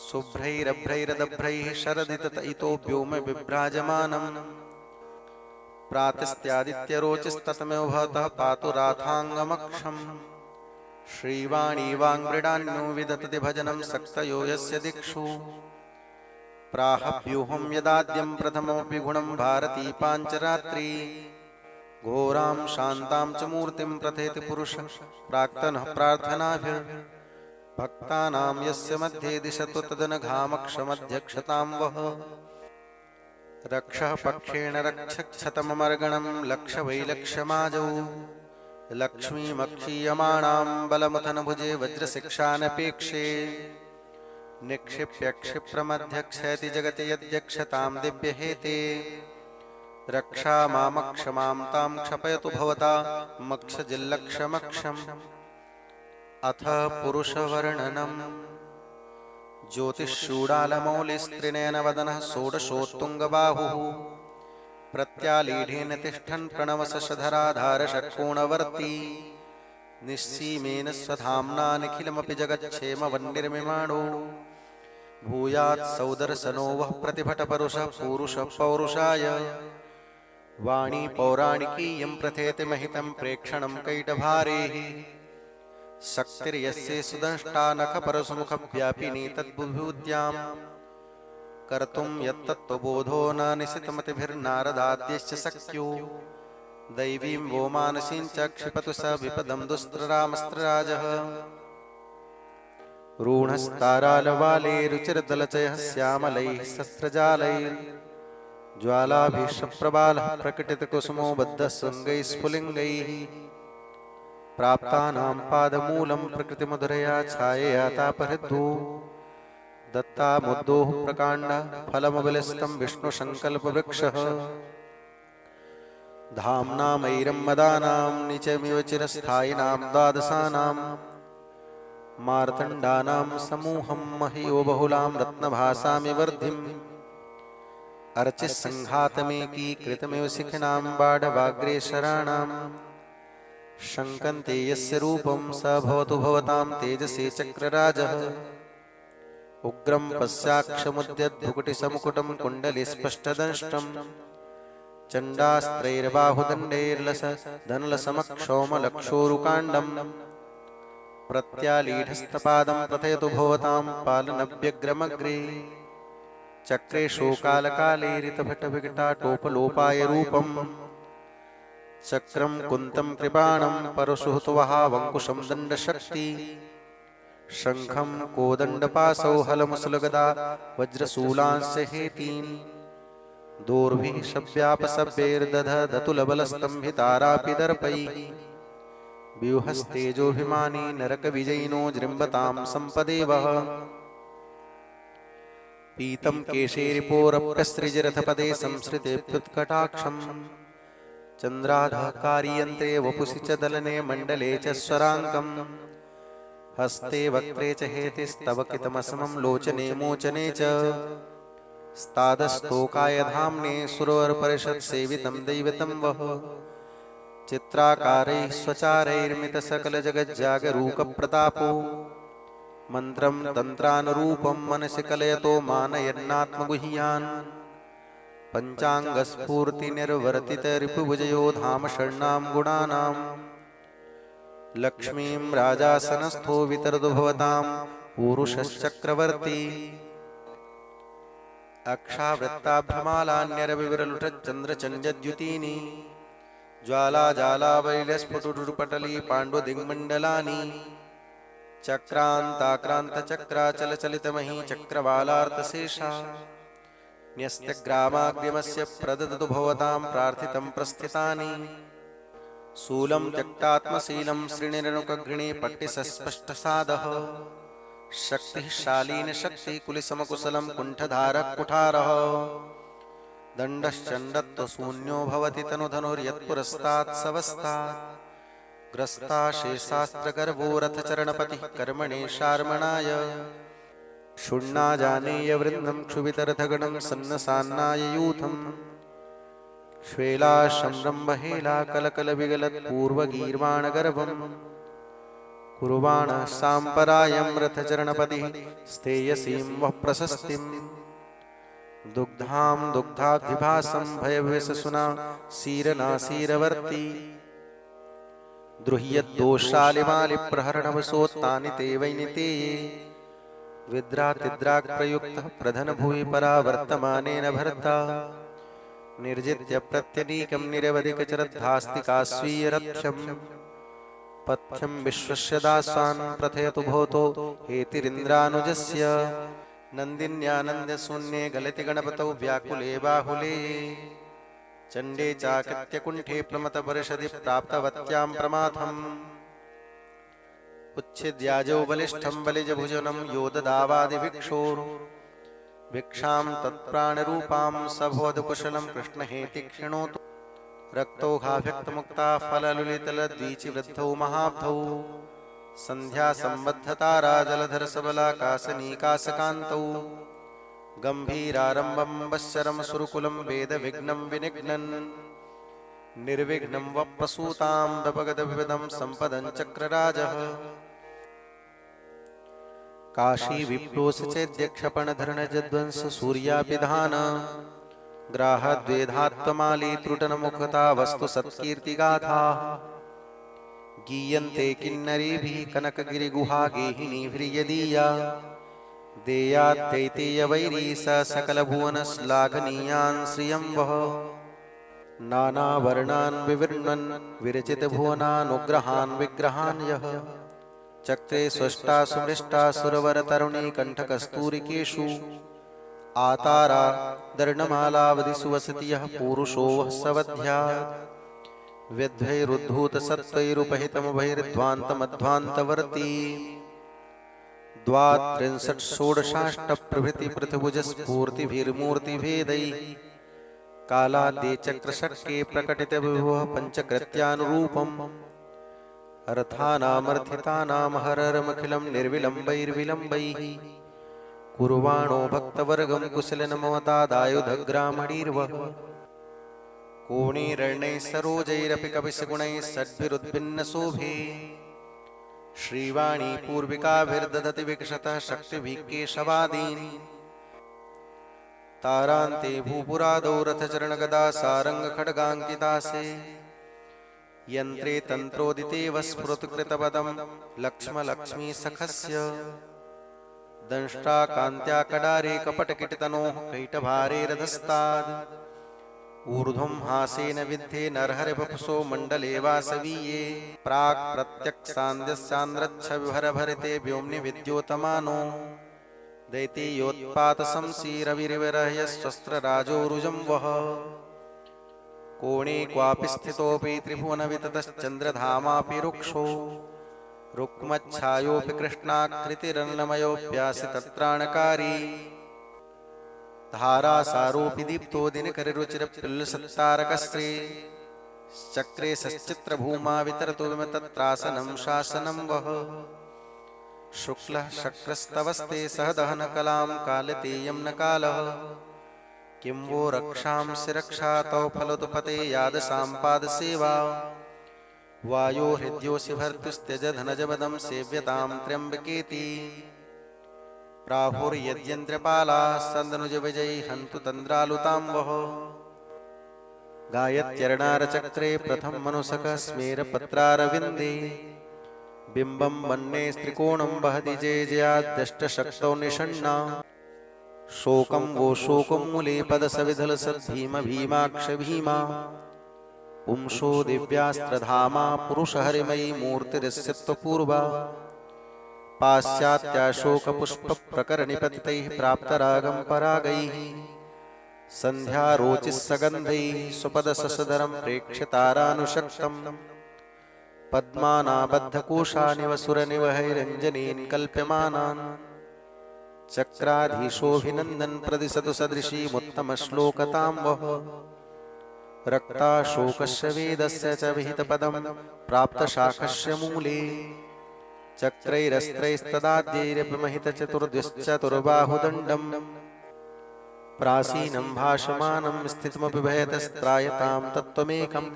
शुभ्रैरभ्रैरदभ्रैः शरदितत इतो व्योम विभ्राजमानम् प्रातस्त्यादित्यरोचिस्ततमेव भवतः पातु राथाङ्गमक्षम् श्रीवाणी वाङ्मृडान्यो विदतति भजनं सक्तयो यस्य दिक्षु प्राहव्यूहं यदाद्यं प्रथममपि गुणं भारती पाञ्चरात्री घोरां शान्तां च मूर्तिं प्रथेति पुरुषः प्राक्तनः प्रार्थनाभिर्भक्तानां यस्य मध्ये दिशतु तदनघामक्षमध्यक्षतां वः रक्षः पक्षेण रक्षक्षतममर्गणं लक्षवैलक्ष्यमाजौ लक्ष्मीमक्षीयमाणां बलमथनभुजे वज्रशिक्षानपेक्षे निक्षिप्यक्षिप्रमध्यक्षयति जगति यद्यक्षतां दिव्यहेते रक्षा मामक्षमां तां क्षपयतु भवता मक्षजिल्लक्षमक्षम् अथ पुरुषवर्णनम् ज्योतिषूडालमौलिस्त्रिनयनवदनः षोडशोत्तुङ्गबाहुः प्रत्यालीढेन तिष्ठन् प्रणवशशधराधारषट्कोणवर्ती निःसीमेन स्वधाम्ना निखिलमपि जगच्छेमवन्निर्मिमाणो भूयात् सौदर्शनो वः प्रतिभटपरुषः पूरुषः पौरुषाय वाणी पौराणिकीयं प्रथेति महितं प्रेक्षणं कैटभारेः शक्तिर्यस्ये सुदंष्टा नखपरसुमुखव्यापिनी तद्बुभूत्याम् कर्तुं यत्तत्त्वबोधो न निशितमतिभिर्नारदाद्यश्च शक्यो दैवीं वो मानसीं च क्षिपतु स विपदं दुस्त्ररामस्त्रराजः रूढस्तारालवाले रुचिरदलचयः श्यामलैः शस्त्रजालैर्ज्वालाभिषप्रबालः प्रकटितकुसुमो बद्धः शृङ्गैः स्फुलिङ्गैः प्राप्तानां पादमूलं प्रकृतिमधुरया छायया तापहृद्धो दत्तामुद्दोः प्रकाण्डः फलमबलिस्तं विष्णुसङ्कल्पवृक्षः धाम्नामैरं मदानां निचमिव चिरस्थायिनां द्वादशानां मार्तण्डानां समूहं महीयो बहुलां रत्नभासामि वर्धिम् अर्चिस्सङ्घातमेकीकृतमिव शिखिनां बाढवाग्रेशराणां शङ्कन्ते यस्य रूपं स भवतु भवतां तेजसे चक्रराजः उग्रं पश्चाक्षमुद्यद्भुकुटिसमुकुटं कुण्डलिस्पष्टदंष्टं चण्डास्त्रैर्बाहुदण्डैर्लस धनलसमक्षौमलक्षोरुकाण्डम् प्रत्यालीढस्तपादं प्रथयतु भवतां पालनव्यग्रमग्रे चक्रे शोकालकालेरितभटविकटाटोपलोपाय रूपम् चक्रं कुन्तं कृपाणं परशुहतुवहावङ्कुशं दण्डशक्ति शङ्खं कोदण्डपासौ हलमुसलगदा वज्रशूलांस्य हेतीन् दोर्भिः शव्यापसव्यैर्दधदतुलबलस्तम्भितारापि दर्पैः व्यूहस्तेजोभिमानी नरकविजयिनो जृम्बतां सम्पदेवः पीतं केशेरिपोरप्यस्त्रिजरथपदे संसृतेऽप्युत्कटाक्षम् चन्द्राधः कार्यन्त्रे वपुषि च दलने मण्डले च स्वराङ्कम् हस्ते वक्त्रे च हेतिस्तवकितमसमं लोचने मोचने च स्तादस्तोकाय धाम्ने सुरवरपरिषत्सेवितं दैवतं वः चित्राकारैः स्वचारैर्मितसकलजगज्जागरूकप्रतापो मन्त्रं तन्त्रानुरूपं मनसि कलयतो मानयन्नात्मगुह्यान् पञ्चाङ्गस्फूर्तिनिर्वर्तितरिपुविजयो धाम षण्णां गुणानां लक्ष्मीं राजासनस्थो वितरतु भवतां पूरुषश्चक्रवर्ती अक्षावृत्ताभ्रमालान्यरविविरलुठच्चन्द्रचन्द्रद्युतीनि ज्वालाजालावैलस्फुटुरुपटली पाण्डुदिग्मण्डलानि चक्रान्ताक्रान्तचक्राचलचलितमही चक्रवालार्तशेषा न्यस्तग्रामाग्निमस्य प्रददतु भवतां प्रार्थितं प्रस्थितानि शूलं त्यक्तात्मशीलं श्रीनिरनुकघृणे पट्टिसस्पष्टसादः शक्तिः शालीनशक्तिकुलिसमकुशलं कुण्ठधारः कुठारः दण्डश्चण्डत्वशून्यो भवति तनुधनुर्यत्पुरस्तात् सवस्तात् ग्रस्ताशेषास्त्रगर्भो रथचरणपतिः कर्मणे शार्मणाय क्षुण्णाजानेयवृन्दं क्षुभितरथगणं सन्नसान्नाय यूथम् श्वेलाशम्रम्भहेला कलकलविगलत्पूर्वगीर्वाणगर्भम् कुर्वाणः साम्परायं रथचरणपतिः स्थेयसीं वः प्रशस्तिम् दुग्धां दुग्धाब्धिभासं भयविशसुना सीरनासीरवर्ती द्रुह्यद्दोषालिमालिप्रहरणवशोत्तानि ते वैनितेये विद्रातिद्राक्प्रयुक्तः प्रधनभुवि परावर्तमानेन भर्ता निर्जित्य प्रत्यनीकं निरवधिकचरद्धास्तिकास्वीयरथ्यम् पथ्यं विश्वस्य दासान् प्रथयतु भवतो हेतिरिन्द्रानुजस्य नन्दिन्यानन्दशून्ये गलति गणपतौ व्याकुले बाहुले चण्डे चाकृत्यकुण्ठे प्लमतपरिषदि प्राप्तवत्यां प्रमाथम् उच्छिद्याजौ बलिष्ठं बलिजभुजनं यो ददावादिभिक्षोर् भिक्षां तत्प्राणरूपां सभवदकुशलं कृष्णहेति क्षिणोतु रक्तौघाभ्यक्तमुक्ता फललुलितलद्वीचिवृद्धौ महाब्धौ सन्ध्यासम्बद्धतारा जलधरसबलाकाशनीकाशकान्तौ गम्भीरारम्भं वश्चरं सुरुकुलं वेदविघ्नं विनिघ्नन् निर्विघ्नं वप्रसूतां दपगदविविधं सम्पदं चक्रराजः काशी विप्लोस चेद्यक्षपणधरणजध्वंस सूर्यापिधान ग्राहद्वेधात्तमाली त्रुटनमुखता वस्तु सत्कीर्तिगाथा गीयन्ते किन्नरीभिः कनकगिरिगुहा गेहिनीभिर्यदीया देयात्यैतेयवैरी स सकलभुवनश्लाघनीयान् श्रियं वः नानावर्णान् विवृण्वन् विरचितभुवनानुग्रहान् विग्रहान् यः चक्रे स्वष्टा सुमृष्टा सुरवरतरुणी कण्ठकस्तूरिकेषु आतारा दर्णमालावधिषु वसति यः पूरुषो वः सवध्यात् व्यद्वैरुद्धूतसत्त्वैरुपहितमुभैर्ध्वान्तमध्वान्तवर्ती द्वात्रिंशत् षोडशाष्टप्रभृति पृथुभुजस्फूर्तिभिर्मूर्तिभेदैः कालाद्ये चक्रषट्के प्रकटितविभवः पञ्चकृत्यानुरूपम् अर्थानामर्थितानां हररमखिलं निर्विलम्बैर्विलम्बैः कुर्वाणो भक्तवर्गं कुशलिनममतादायुधग्रामणीर्वः कोणीरण्यैः सरोजैरपि कविशगुणैः षड्भिरुद्भिन्नशोभे श्रीवाणी पूर्विकाभिर्दधति विकशतः शक्तिभिः केशवादीन् तारान्ते भूपुरादौ रथचरणगदा सारङ्गखड्गाङ्कितासे यन्त्रे तन्त्रोदिते वस्फुरत्कृतपदं लक्ष्मलक्ष्मीसखस्य दंष्ट्रा कान्त्या कडारे कपटकिटतनोः कैटभारेरधस्ताद् ऊर्ध्वं हासेन विद्धे नरहरिवपुषो मण्डले वासवीये प्राक् प्रत्यक्सान्द्यस्यान्द्रच्छविभरभरिते व्योम्नि विद्योतमानो दैतीयोत्पातशंसीरविरिवरह्यस्वस्त्रराजोरुजं वः कोणे क्वापि स्थितोऽपि त्रिभुवनविततश्चन्द्रधामापि रुक्षो रुक्मच्छायोऽपि कृष्णाकृतिरन्नमयोऽप्यासि तत्राणकारी धारासारोऽपि दीप्तो दिनकररुचिरप्युल्लसत्तारकश्री चक्रे सश्चित्रभूमा वितरतो विमतत्रासनं शासनं वः शुक्लः शक्रस्तवस्ते सह दहनकलां कालतेयं न कालः किं वो रक्षांसि रक्षा तव फलोत्पते यादसाम्पादसेवा वायो हृद्योऽसि भर्तुस्त्यज धनजपदं सेव्यतां त्र्यम्बकेति प्राहुर्यद्यन्त्रपालाः सन्दनुजविजयी हन्तु तन्द्रालुतां वः गायत्यर्णारचक्रे प्रथममनुसकः स्मेरपत्रारविन्दे बिम्बं वन्ने स्त्रिकोणं वहति जयाद्यष्टशक्तौ निषण्णा शोकं वो शोकं मूले पदसविधलसद्भीम भीमाक्ष भीमा पुंसो दिव्यास्त्रधामा पुरुषहरिमयी मूर्तिरिस्यत्वपूर्वा पाश्चात्याशोकपुष्पप्रकरणिपतितैः प्राप्तरागं परागैः सन्ध्यारोचिस्सगन्धैः स्वपदससदरं प्रेक्ष्य तारानुशक्तम् पद्मानाबद्धकोशानिवसुरनिवहैरञ्जनेन् कल्प्यमानान् चक्राधीशोऽभिनन्दन् प्रदिशतु सदृशीमुत्तमश्लोकतां वः रक्ताशोकस्य वेदस्य च विहितपदं प्राप्तशाखस्य मूले चक्रैरस्त्रैस्तदाद्यैरपि महितचतुर्द्विश्चतुर्बाहुदण्डम् प्राचीनं भाषमानं स्थितमपि भयतस्त्रायतां तत्त्वमेकम्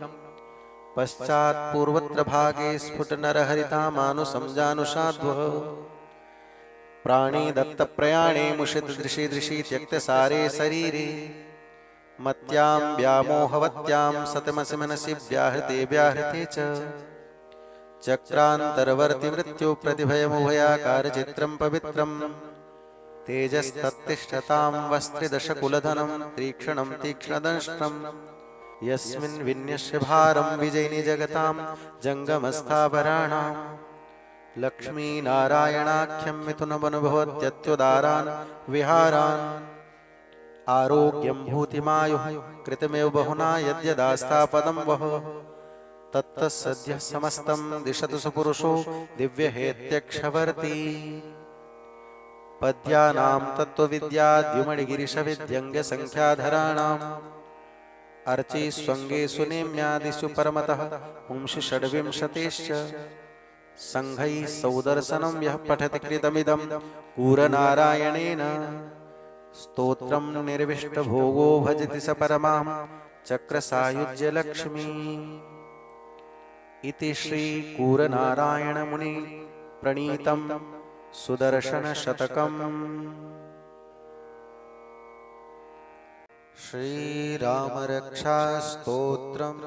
पश्चात्पूर्वत्र भागे स्फुटनरहरितामानुसंजानुषाध्वः प्राणे दत्तप्रयाणे मुषितदृशि दृशि त्यक्तसारे शरीरे मत्यां व्यामोहवत्यां सतमसि मनसि व्याहृते व्याहृते च चक्रान्तरवर्ति मृत्यु प्रतिभयमुभयाकारचित्रं पवित्रम् तेजस्तत्तिष्ठतां वस्त्रिदशकुलधनं तीक्ष्णं तीक्ष्णदंष्ट्रम् यस्मिन् विन्यस्य भारं विजयिनि जगतां जङ्गमस्थाभराणाम् लक्ष्मीनारायणाख्यं मिथुनमनुभवत्यत्युदारान् विहारान् आरोग्यं भूतिमायुः कृतमेव बहुना यद्यदास्तापदं वः तत्तत्सद्यः समस्तं दिशतु सुपुरुषो दिव्यहेत्यक्षवर्ती पद्यानां तत्त्वविद्याद्युमणिगिरिशविद्यङ्गसङ्ख्याधराणाम् अर्चे स्वङ्गे सुनेम्यादिषु परमतः पुंसि षड्विंशतेश्च संघैः सौदर्शनं यः पठति कृतमिदं कूरनारायणेन स्तोत्रं निर्विष्टभोगो भजति स परमां चक्रसायुज्यलक्ष्मी इति श्रीकूरनारायणमुनि प्रणीतं सुदर्शनशतकम्। श्रीरामरक्षास्तोत्रम्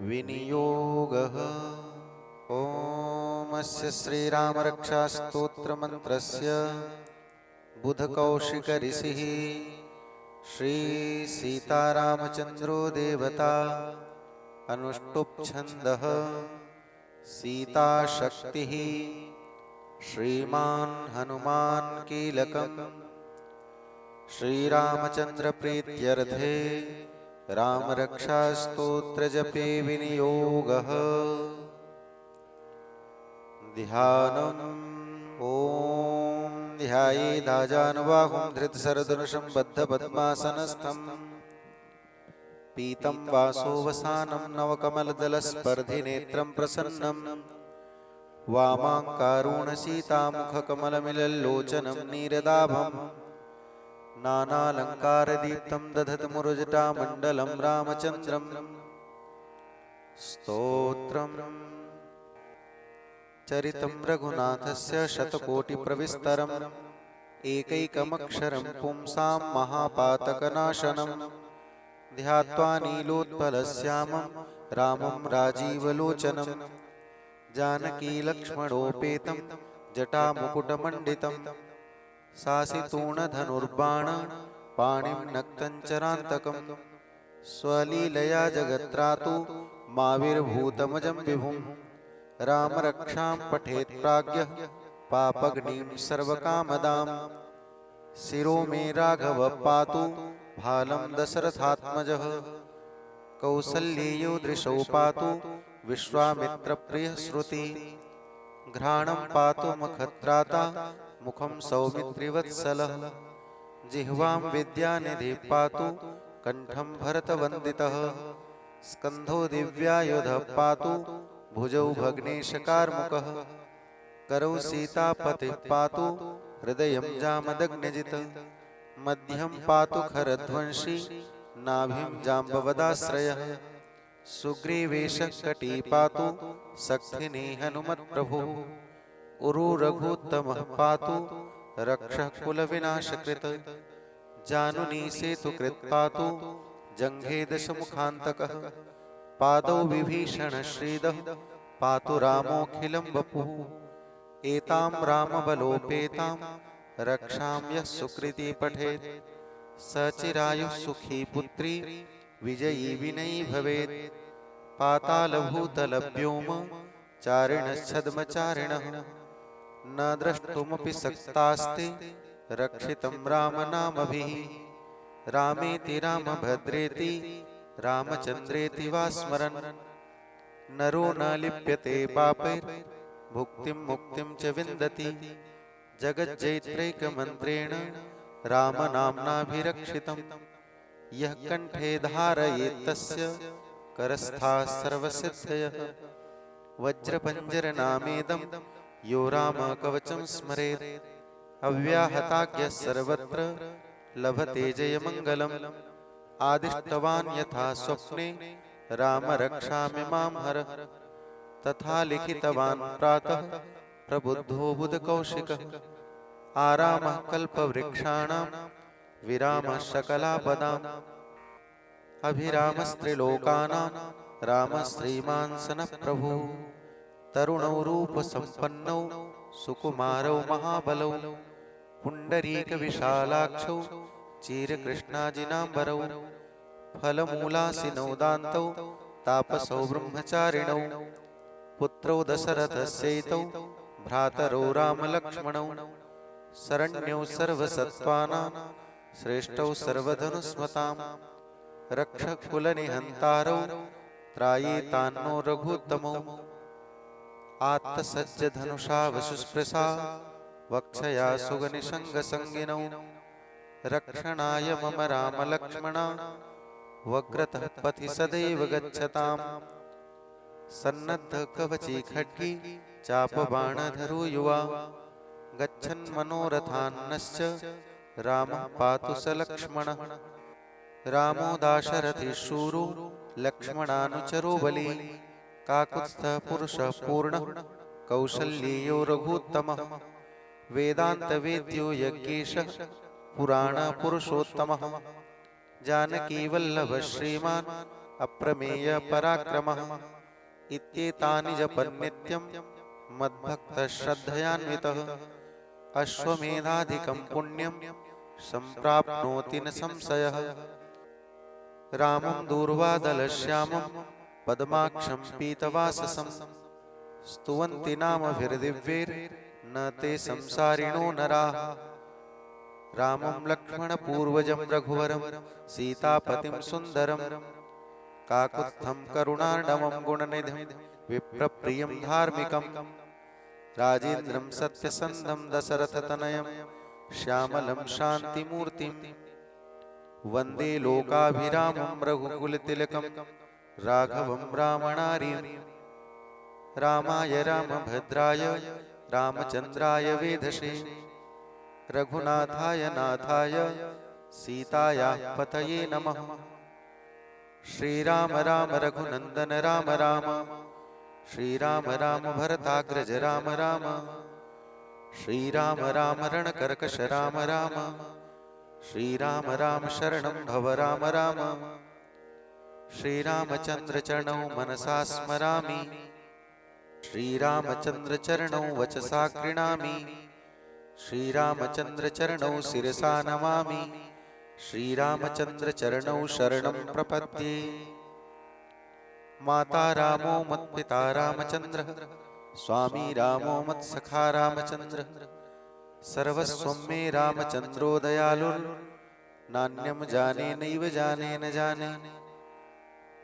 विनियोगः। ॐ अस्य श्रीरामरक्षास्तोत्रमन्त्रस्य बुधकौशिकऋषिः श्रीसीतारामचन्द्रो देवता अनुष्टुप् सीताशक्तिः श्रीमान् हनुमान् कीलकम् श्रीरामचन्द्र प्रीत्यर्थे रामरक्षास्तोत्रजपे विनियोगः। ध्यानम्। ॐ ध्यायेदाजानुबाहुं धृतशरधनुषं बद्धपद्मासनस्थं पीतं वासोवसानं नवकमलदलस्पर्धिनेत्रं प्रसन्नं वामाङ्कारुणसीतामुखकमलमिलल्लोचनं नीरदाभम् नानालङ्कारदीप्तं दधतमुरुजटामण्डलं रामचन्द्रम्। स्तोत्रम्। चरितं रघुनाथस्य शतकोटिप्रविस्तरम् एकैकमक्षरं पुंसां महापातकनाशनं ध्यात्वा नीलोत्पलश्यामं रामं राजीवलोचनं जानकीलक्ष्मणोपेतं जटामुकुटमण्डितं सासितूणधनुर्बाण पाणिं नक्तञ्चरान्तकं स्वलीलया जगत्रातु माविर्भूतमजं विभुं रामरक्षां पठेत् प्राज्ञः पापग्निं सर्वकामदां शिरो मे राघव पातु भालं दशरथात्मजः कौसल्येयो दृशौ पातु विश्वामित्रप्रियः श्रुति घ्राणं पातु मुखत्राता मुखं सौमित्रिवत्सलः जिह्वां विद्यानिधिः पातु कंठं भरतवन्दितः स्कन्धो दिव्यायुधः पातु भुजौ भग्नेशकार्मुकः करौ सीतापतिः पातु हृदयं जामदग्निजित् मध्यं पातु खरध्वंसी नाभिं जाम्बवदाश्रयः सुग्रीवेशः कटी पातु सक्थिनी हनुमत्प्रभुः उरु रघुत्तमः पातु रक्षः कुलविनाशकृत् जानुनी सेतुकृत् पातु जङ्घे दशमुखान्तकः पादौ विभीषण श्रीदः पातु रामोऽखिलं वपुः एतां रामबलोपेतां रक्षां यः सुकृती पठेत् स चिरायुः सुखी पुत्री विजयी विनयी भवेत् पातालभूतलव्योम चारिणश्छद्मचारिणः न द्रष्टुमपि सक्तास्ते रक्षितं रामनामभिः रामेति रामभद्रेति रामचन्द्रेति वा स्मरन् नरो न लिप्यते पापैर्भुक्तिं मुक्तिं च विन्दति जगज्जैत्रैकमन्त्रेण रामनाम्नाभिरक्षितं यः कण्ठे धारयेत्तस्य करस्थाः सर्वसिद्धयः वज्रपञ्जरनामेदं यो रामकवचं स्मरेत् अव्याहताज्ञः सर्वत्र लभते जयमङ्गलम् आदिष्टवान् यथा स्वप्ने राम रक्षामि मां हरः तथा लिखितवान् प्रातः प्रबुद्धो बुधकौशिकः आरामः कल्पवृक्षाणां विरामः शकलापदाम् अभिरामस्त्रिलोकानां रामः श्रीमान् सनः प्रभुः तरुणौ रूपसम्पन्नौ सुकुमारौ महाबलौ पुण्डरीकविशालाक्षौ चीरकृष्णाजिनाम्बरौ फलमूलासिनौ दान्तौ तापसौ ब्रह्मचारिणौ पुत्रौ दशरथस्यैतौ भ्रातरौ रामलक्ष्मणौ शरण्यौ सर्वसत्त्वानां श्रेष्ठौ सर्वधनुस्मतां रक्षकुलनिहन्तारौ त्रायेतान्नो रघुत्तमौ आत्तसज्जधनुषा वशुस्पृशा वक्षया सुगनिषङ्गसङ्गिनौ रक्षणाय मम रामलक्ष्मणा वग्रतः पथि सदैव गच्छताम् सन्नद्धकवची खड्गी चापबाणधरो युवा गच्छन् मनोरथान्नश्च रामः पातु स लक्ष्मणः रामो दाशरथी शूरो लक्ष्मणानुचरो बली काकुत्स्थः पुरुषः पूर्णः कौसल्येयो रघुत्तमः वेदान्तवेद्यो यज्ञेशः पुराणपुरुषोत्तमः जानकीवल्लभः श्रीमान् अप्रमेयपराक्रमः इत्येतानि जपन्नित्यं मद्भक्तः श्रद्धयान्वितः अश्वमेधाधिकं पुण्यं सम्प्राप्नोति न संशयः रामं दूर्वादलश्यामं पद्माक्षं पीतवाससं स्तुवन्ति नामभिर्दिव्यैर्न ते संसारिणो नराः रामं लक्ष्मणपूर्वजं रघुवरं सीतापतिं सुन्दरं काकुत्स्थं करुणार्णवं गुणनिधिं विप्रप्रियं धार्मिकं राजेन्द्रं सत्यसन्धं दशरथतनयं श्यामलं शान्तिमूर्तिं वन्दे लोकाभिरामं रघुकुलतिलकं राघवं रामणारिं रामाय रामभद्राय रामचन्द्राय वेधसे रघुनाथाय नाथाय सीतायाः पतये नमः श्रीराम राम रघुनन्दन राम राम श्रीराम राम भरताग्रज राम राम श्री राम राम रणकर्कश राम राम, श्री राम राम शरणं भव राम राम। श्री रामचंद्र चरणौ मनसा स्मरामि, श्री रामचंद्र चरणौ वचसा कृणामि। श्री रामचंद्र चरणौ शिरसा नमामि, श्री रामचंद्र चरणौ शरणं प्रपद्ये। माता रामो मत्पिता रामचंद्रः, स्वामी रामो मत्सखा रामचंद्रः। सर्वस्वं मे रामचंद्रो दयालुर्, नान्यं जाने नैव जाने न जाने।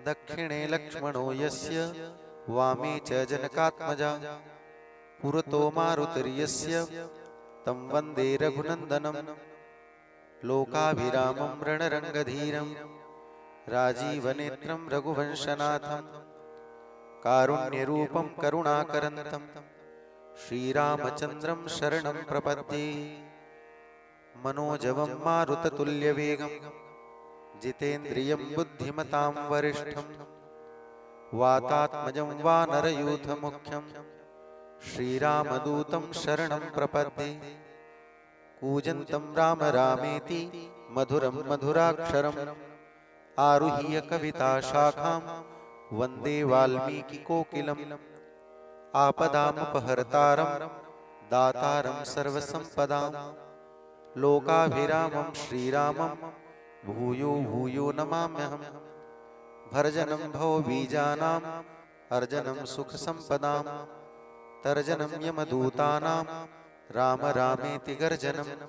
दक्षिणे लक्ष्मणो यस्य, वामे च जनकात्मजा। पुरतो मारुतिर्यस्य, तं वन्दे रघुनन्दनं। लोकाभिरामं रणरङ्गधीरं, राजीवनेत्रं रघुवंशनाथं। कारुण्यरूपं करुणाकरन्तं, श्रीरामचन्द्रं शरणं प्रपद्ये। मनोजवं मारुततुल्यवेगं, जितेन्द्रियं बुद्धिमतां वरिष्ठं। वातात्मजं वानरयूथमुख्यं, श्रीरामदूतं शरणं प्रपद्ये। कूजन्तं राम रामेति मधुरं मधुराक्षरम्, आरुह्य कविताशाखां वन्दे वाल्मीकिकोकिलम्। आपदामपहर्तारं, दातारं सर्वसम्पदां। लोकाभिरामं श्रीरामं, भूयो भूयो नमाम्यहम्। भर्जनं भवबीजानाम्, अर्जनं सुखसम्पदाम्। तर्जनं यमदूतानां, राम रामेति गर्जनम्।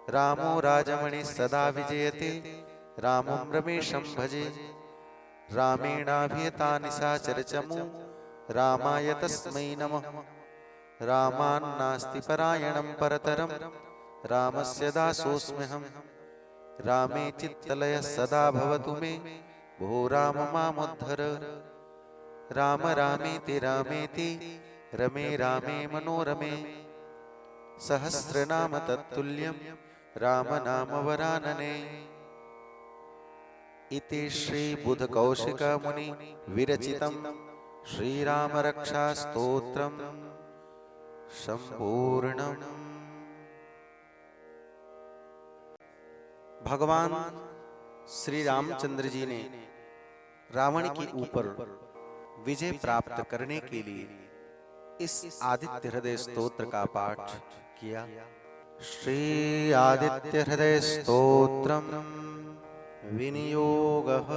रामो राजमणिः सदा विजयते, रामं रमेशं भजे। रामेणाभिहता निशाचरचमू, रामाय तस्मै नमः। रामान्नास्ति परायणं परतरं, रामस्य दासोऽस्म्यहम्। रामे चित्तलयः सदा भवतु मे, भो राम मामुद्धर। राम रामेति रामेति, रमे रामे मनोरमे। सहस्रनाम तत्तुल्यं, राम नाम वरानने। इति श्री बुधकौशिक मुनि विरचितं श्रीराम रक्षा स्तोत्रम संपूर्णम्। भगवान श्री रामचंद्र जी ने रावण के ऊपर विजय प्राप्त करने के लिए इस आदित्य हृदय स्तोत्र का पाठ किया। श्री आदित्य हृदय स्तोत्रम विनियोगः।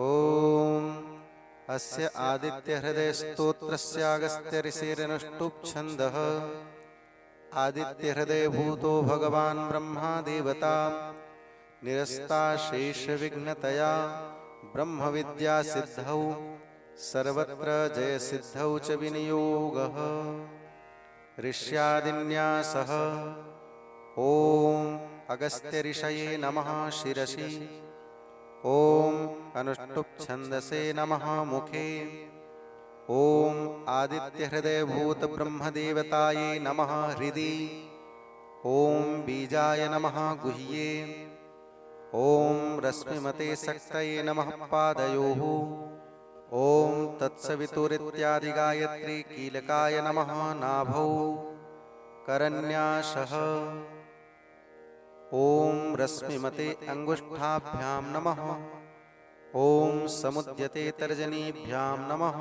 ओम अस्य आदित्य हृदय स्तोत्रस्य अगस्त्य ऋषिरनुष्टुप् छन्दः। आदित्य हृदय भूतो भगवान् ब्रह्मा देवता, निरस्ता शेष विघ्नतया ब्रह्म विद्या सिद्धौ, सर्वत्र जय सिद्धौ च विनियोगः। ऋष्यादिन्यासः। ओम अगस्त्य ऋषये नमः शिरसि। ओम अनुष्टुप् छन्दसे नमः मुखे। ओम आदित्य हृदय भूत ब्रह्म देवताये नमः हृदि। ओम बीजाय नमः गुह्ये। ओम रश्मिमते शक्तये नमः पादयोः। ओम तत्सवितुरित्यादि गायत्री कीलकाय नमः नाभौ। करन्यासः। ओम रश्मिमते अंगुष्ठाभ्यां नमः। ओम समुद्यते तर्जनीभ्यां नमः।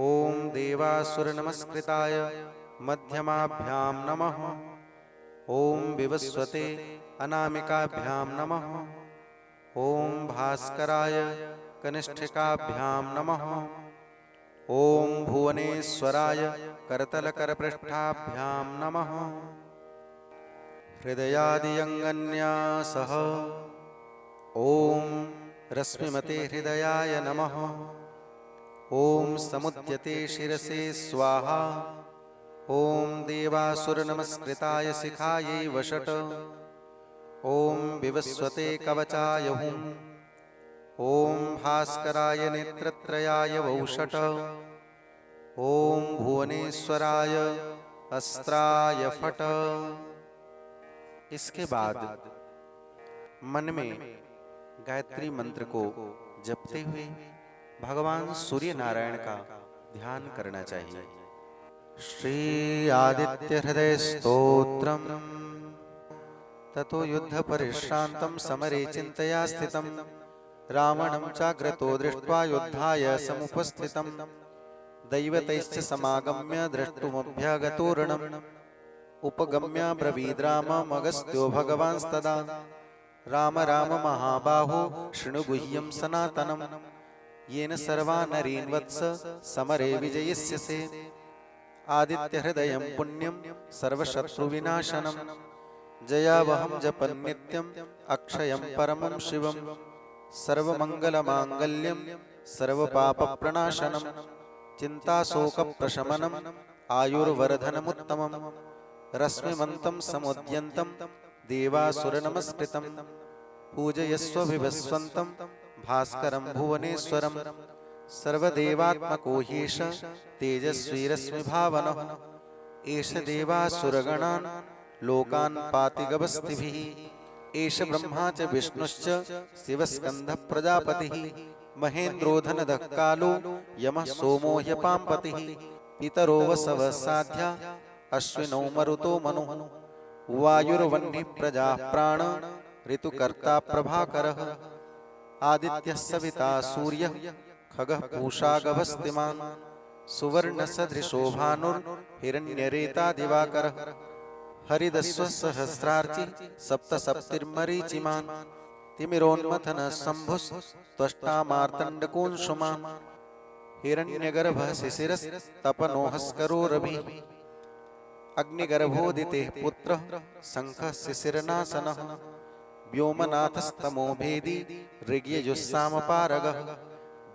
ओम देवासुर नमस्कृताय मध्यमाभ्यां नमः। ओम विवस्वते अनामिकाभ्यां नमः। ओम भास्कराय कनिष्ठिकाभ्यां नमः। ओम भुवनेश्वराय करतलकरपृष्ठाभ्यां नमः। हृदयादियंगन्यासः। ओम रश्मिमते हृदयाय नमः। ओम समुद्यते शिरसे स्वाहा। ओम देवासुर नमस्कृताय शिखायै वषट्। ओम विवस्वते कवचाय हुं। ओम भास्कराय नेत्रत्रयाय वौषट्। ओम भुवनेश्वराय अस्त्राय फट्। इसके बाद मन में गायत्री मंत्र को जपते हुए भगवान सूर्य नारायण का ध्यान करना चाहिए। श्री आदित्य हृदय स्तोत्रम। ततो युद्ध परिश्रांतं समरे चिंतया स्थितं रावणं चाग्रतो दृष्ट्वा युद्धाय समुपस्थितं दैवतैश्च समागम्य द्रष्टुमभ्यागतोरणम् उपगम्य ब्रवीद् राममगस्त्यो भगवांस्तदा राम राम महाबाहो शृणु गुह्यं सनातनं येन सर्वा नरीन् वत्स समरे विजयिष्यसे आदित्य हृदयं पुण्यं सर्वशत्रुविनाशनं जयावहं जपन् नित्यं अक्षयं परमं शिवं सर्वमंगलमांगल्यं सर्वपापप्रणाशनं चिन्ताशोकप्रशमनं आयुर्वर्धनमुत्तमं रश्मिमन्तं समुद्यन्तं देवासुरनमस्कृतं पूजयस्व विवस्वन्तं भास्करं भुवनेश्वरं सर्वदेवात्मको ह्येष तेजस्वी रश्मिभावनः एष देवासुरगणान् लोकान् पाति गभस्तिभिः एष ब्रह्मा च विष्णुश्च शिवस्कन्धः प्रजापतिः महेन्द्रो धनदः कालो यमः सोमो ह्यपाम्पतिः पितरो वसवः साध्या अश्विनौ मरुतो मनुः वायुर्वह्निः प्रजाः प्राण ऋतुकर्ता प्रभाकरः आदित्यः सविता सूर्यः खगः पूषा गभस्तिमान् सुवर्णसदृशो भानुर्हिरण्यरेता दिवाकरः हरिदस्व सहस्रार्चि सप्तसप्तिर्मरीचिमान् तिमिरोन्मथनः शम्भुस्त्वष्टा मार्तण्डकोऽंशुमान् हिरण्यगर्भः शिशिरस्तपनोहस्करोरभिः अग्निगर्भोदितेः पुत्रः शङ्खः शिशिरनासनः व्योमनाथस्तमो भेदी ऋग्यजुस्सामपारगः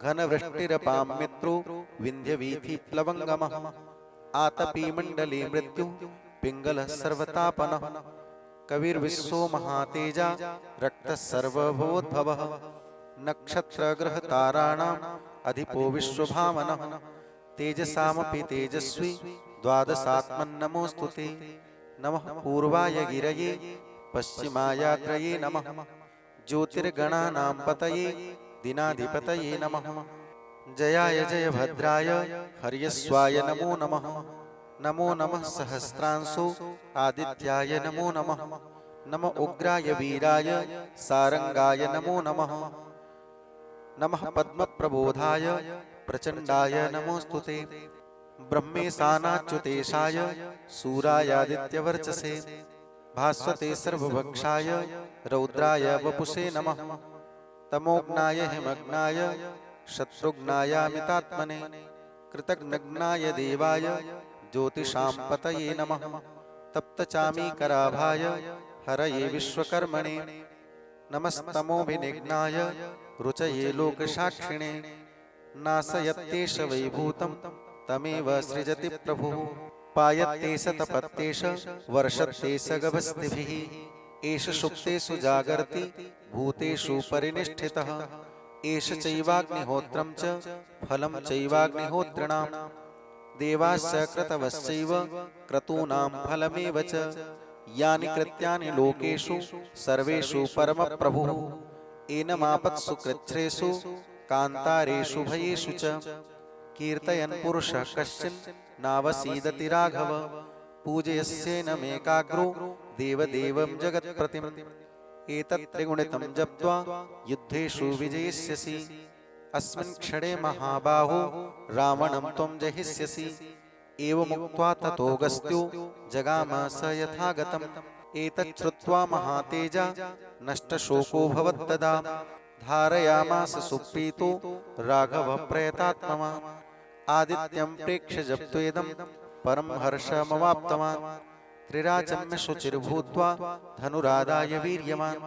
घनवृष्टिरपां मित्रो विन्ध्यवीथिप्लवङ्गमः आतपीमण्डले मृत्युः पिङ्गलः सर्वतापनः कविर्विश्वो महातेजा रक्तः सर्वभवोद्भवः नक्षत्रग्रहताराणाम् अधिपो विश्वभावनः तेजसामपि तेजस्वी द्वादशात्मन्नमोऽस्तुते नमः पूर्वाय गिरये पश्चिमायात्रये नमः ज्योतिर्गणानां पतये दिनाधिपतये नमः जयाय जय भद्राय हर्यस्वाय नमो नमः नमो नमः सहस्रांशो आदित्याय नमो नमः नमः उग्राय वीराय सारंगाय नमो नमः नमः पद्मप्रबोधाय प्रचंडाय नमोस्तुते ब्रह्मेशानाच्युतेशाय सूरायादित्यवर्चसे भास्वते सर्वभक्षाय रौद्राय वपुषे नमः तमोघ्नाय हिमग्नाय शत्रुघ्नायामितात्मने कृतघ्नघ्नाय देवाय ज्योतिषां पतये नमः तप्तचामीकराभाय हरये विश्वकर्मणे नमस्तमोभिनिघ्नाय रुचये लोकसाक्षिणे नाशयत्येष वैभूतं तमेव सृजति प्रभुः पायत्येष तपत्येष वर्षत्येष गभस्तिभिः एष सुप्तेषु जागर्ति भूतेषु परिनिष्ठितः एष चैवाग्निहोत्रं च फलं चैवाग्निहोत्रिणां देवाश्च क्रतवश्चैव क्रतूनां फलमेव च यानि कृत्यानि लोकेषु सर्वेषु परमप्रभुः एनमापत्सु कृच्छ्रेषु कान्तारेषु भयेषु च कीर्तयन् पुरुषः कश्चिन् नावसीदति राघव पूजयस्येनमेकाग्रो देवदेवं जगत्प्रतिम् एतत् त्रिगुणितं जप्त्वा युद्धेषु विजयिष्यसि अस्मिन् क्षणे महाबाहो रावणं त्वं जहिष्यसि एवमुक्त्वा ततोऽगस्त्यो जगाम स यथागतम् एतत् श्रुत्वा महातेजा नष्टशोकोऽभवत्तदा धारयामास सुप्रीतो राघवः प्रयतात्ममा आदित्यं प्रेक्ष्य जप्त्वेदं परं हर्षमवाप्तवान् त्रिराचम्य शुचिर्भूत्वा धनुरादाय वीर्यवान्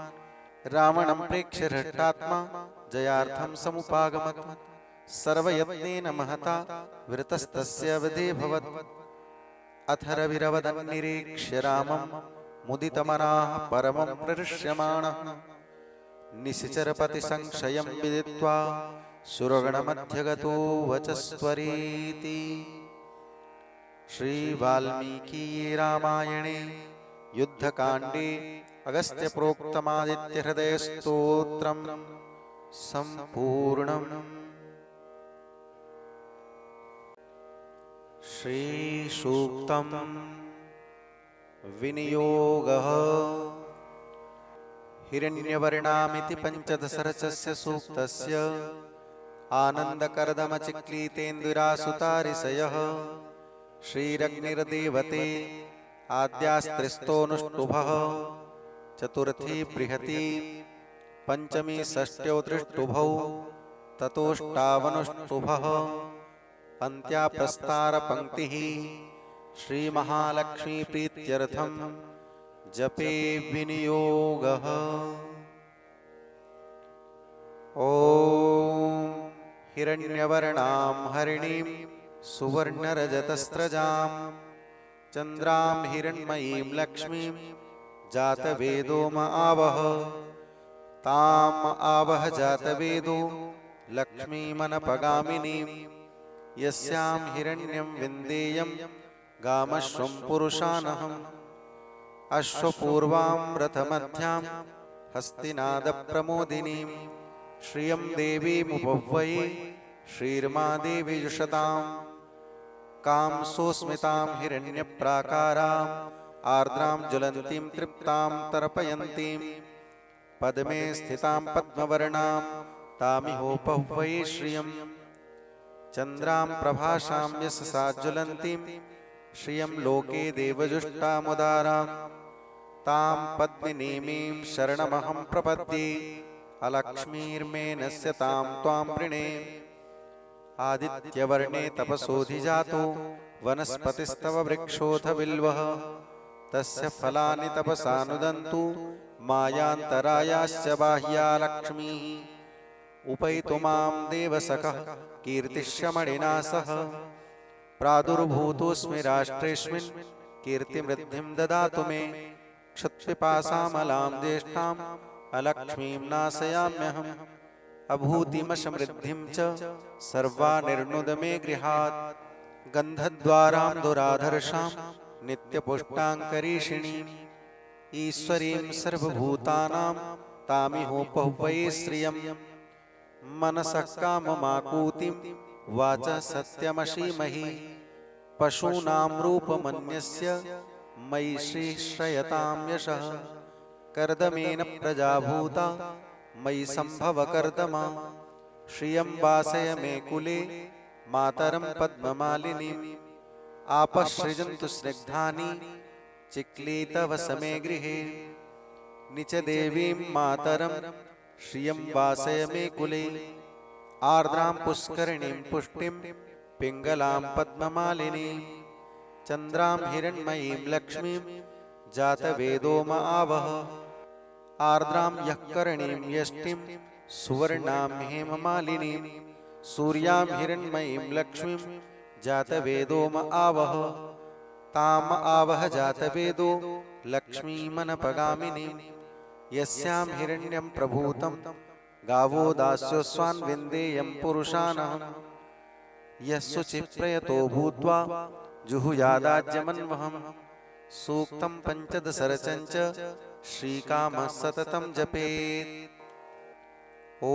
रावणं प्रेक्ष्य हृष्टात्मा जयार्थं समुपागमत् सर्वयत्नेन महता वृतस्तस्य वधेऽभवत् अथ रविरवदन्निरीक्ष्य रामं मुदितमनाः परमं प्रहृष्यमाणः निशिचरपतिसंशयं विदित्वा सुरगणमध्यगतो वचस्त्वरीति। श्री वाल्मीकि रामायणे युद्धकांडे अगस्त्य प्रोक्तमादित्य हृदय स्तोत्रम संपूर्णम्। श्री सूक्तम विनियोगः हिरण्यवर्णामिति पंचदशरचस्य सूक्तस्य आनन्दकर्दमचिक्लीतेन्दुरासुतारिषयः श्रीरग्निर्देवते आद्यास्त्रिस्तोऽनुष्टुभः चतुर्थी बृहती पंचमी षष्ट्यौ त्रिष्टुभौ ततोष्टावनुष्टुभः अन्त्या प्रस्तारपङ्क्तिः श्रीमहालक्ष्मी प्रीत्यर्थं जपे विनियोगः। ॐ हिरण्यवर्णां हरिणीं सुवर्णरजतस्रजां चन्द्रां हिरण्मयीं लक्ष्मीं जातवेदो आवह ताम् आवह जातवेदो लक्ष्मीमनपगामिनीं यस्यां हिरण्यं विन्देयं गामश्वं पुरुषानहम् अश्वपूर्वां रथमध्यां हस्तिनादप्रमोदिनीं श्रियं देवीमुपह्वये श्रीर्मादेवी जुषताम् कां सोस्मितां हिरण्यप्राकाराम् आर्द्रां ज्वलन्तीं तृप्तां तर्पयन्तीं पद्मे स्थितां पद्मवर्णां तामिहोपह्वये श्रियं चन्द्रां प्रभासां यशसा ज्वलन्तीं श्रियं लोके देवजुष्टामुदारां तां पद्मिनीमीं शरणमहं प्रपद्ये अलक्ष्मीर्मे नश्यतां त्वां वृणे आदित्यवर्णे तपसोऽधिजातो वनस्पतिस्तव वृक्षोऽथ बिल्वः तस्य फलानि तपसा नुदन्तु मायान्तरायाश्च बाह्या लक्ष्मीः उपैतु मां देवसखः कीर्तिश्यमणिना सह प्रादुर्भूतोऽस्मि राष्ट्रेऽस्मिन् कीर्तिमृद्धिं ददातु मे क्षुत्पिपासामलां ज्येष्ठाम् अलक्ष्मीं नाशयाम्यहम् अभूतिमसमृद्धिं च सर्वानिर्णुद मे गृहात् गन्धद्वारां दुराधर्षां नित्यपुष्टाङ्करीषिणीम् ईश्वरीं सर्वभूतानां तामिहोपह्वये श्रियं मनसः काममाकूतिं वाचा सत्यमशीमहि पशूनां रूपमन्यस्य मयि श्रीश्रयतां यशः कर्दमेन प्रजाभूता मयि सम्भव कर्दमा श्रियं वासय मे कुले मातरं पद्ममालिनीम् आपसृजन्तु स्निग्धानि चिक्लीतव समे गृहे निचदेवीं मातरं श्रियं वासय मे कुले आर्द्रां पुष्करिणीं पुष्टिं पिङ्गलां पद्ममालिनीं चन्द्रां हिरण्मयीं लक्ष्मीं जातवेदो आवह आर्द्रां यःकरणीं यष्टिं सुवर्णां हेममालिनीं सूर्यां हिरण्मयीं लक्ष्मीं जातवेदो आवह ताम् आवह जातवेदो लक्ष्मीमनपगामिनीं यस्यां हिरण्यं प्रभूतं गावो दास्योऽस्वान् विन्देयं पुरुषानहम् यः शुचिप्रयतो भूत्वा जुहुयादाज्यमन्वहम् सूक्तं पञ्चदशरचञ्च श्रीकामः सततं जपेत्। ॐ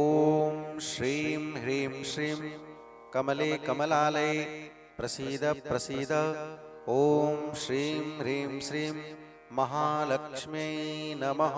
श्रीं ह्रीं श्रीं कमले कमलालये प्रसीद प्रसीद। ॐ श्रीं ह्रीं श्रीं महालक्ष्म्यै नमः।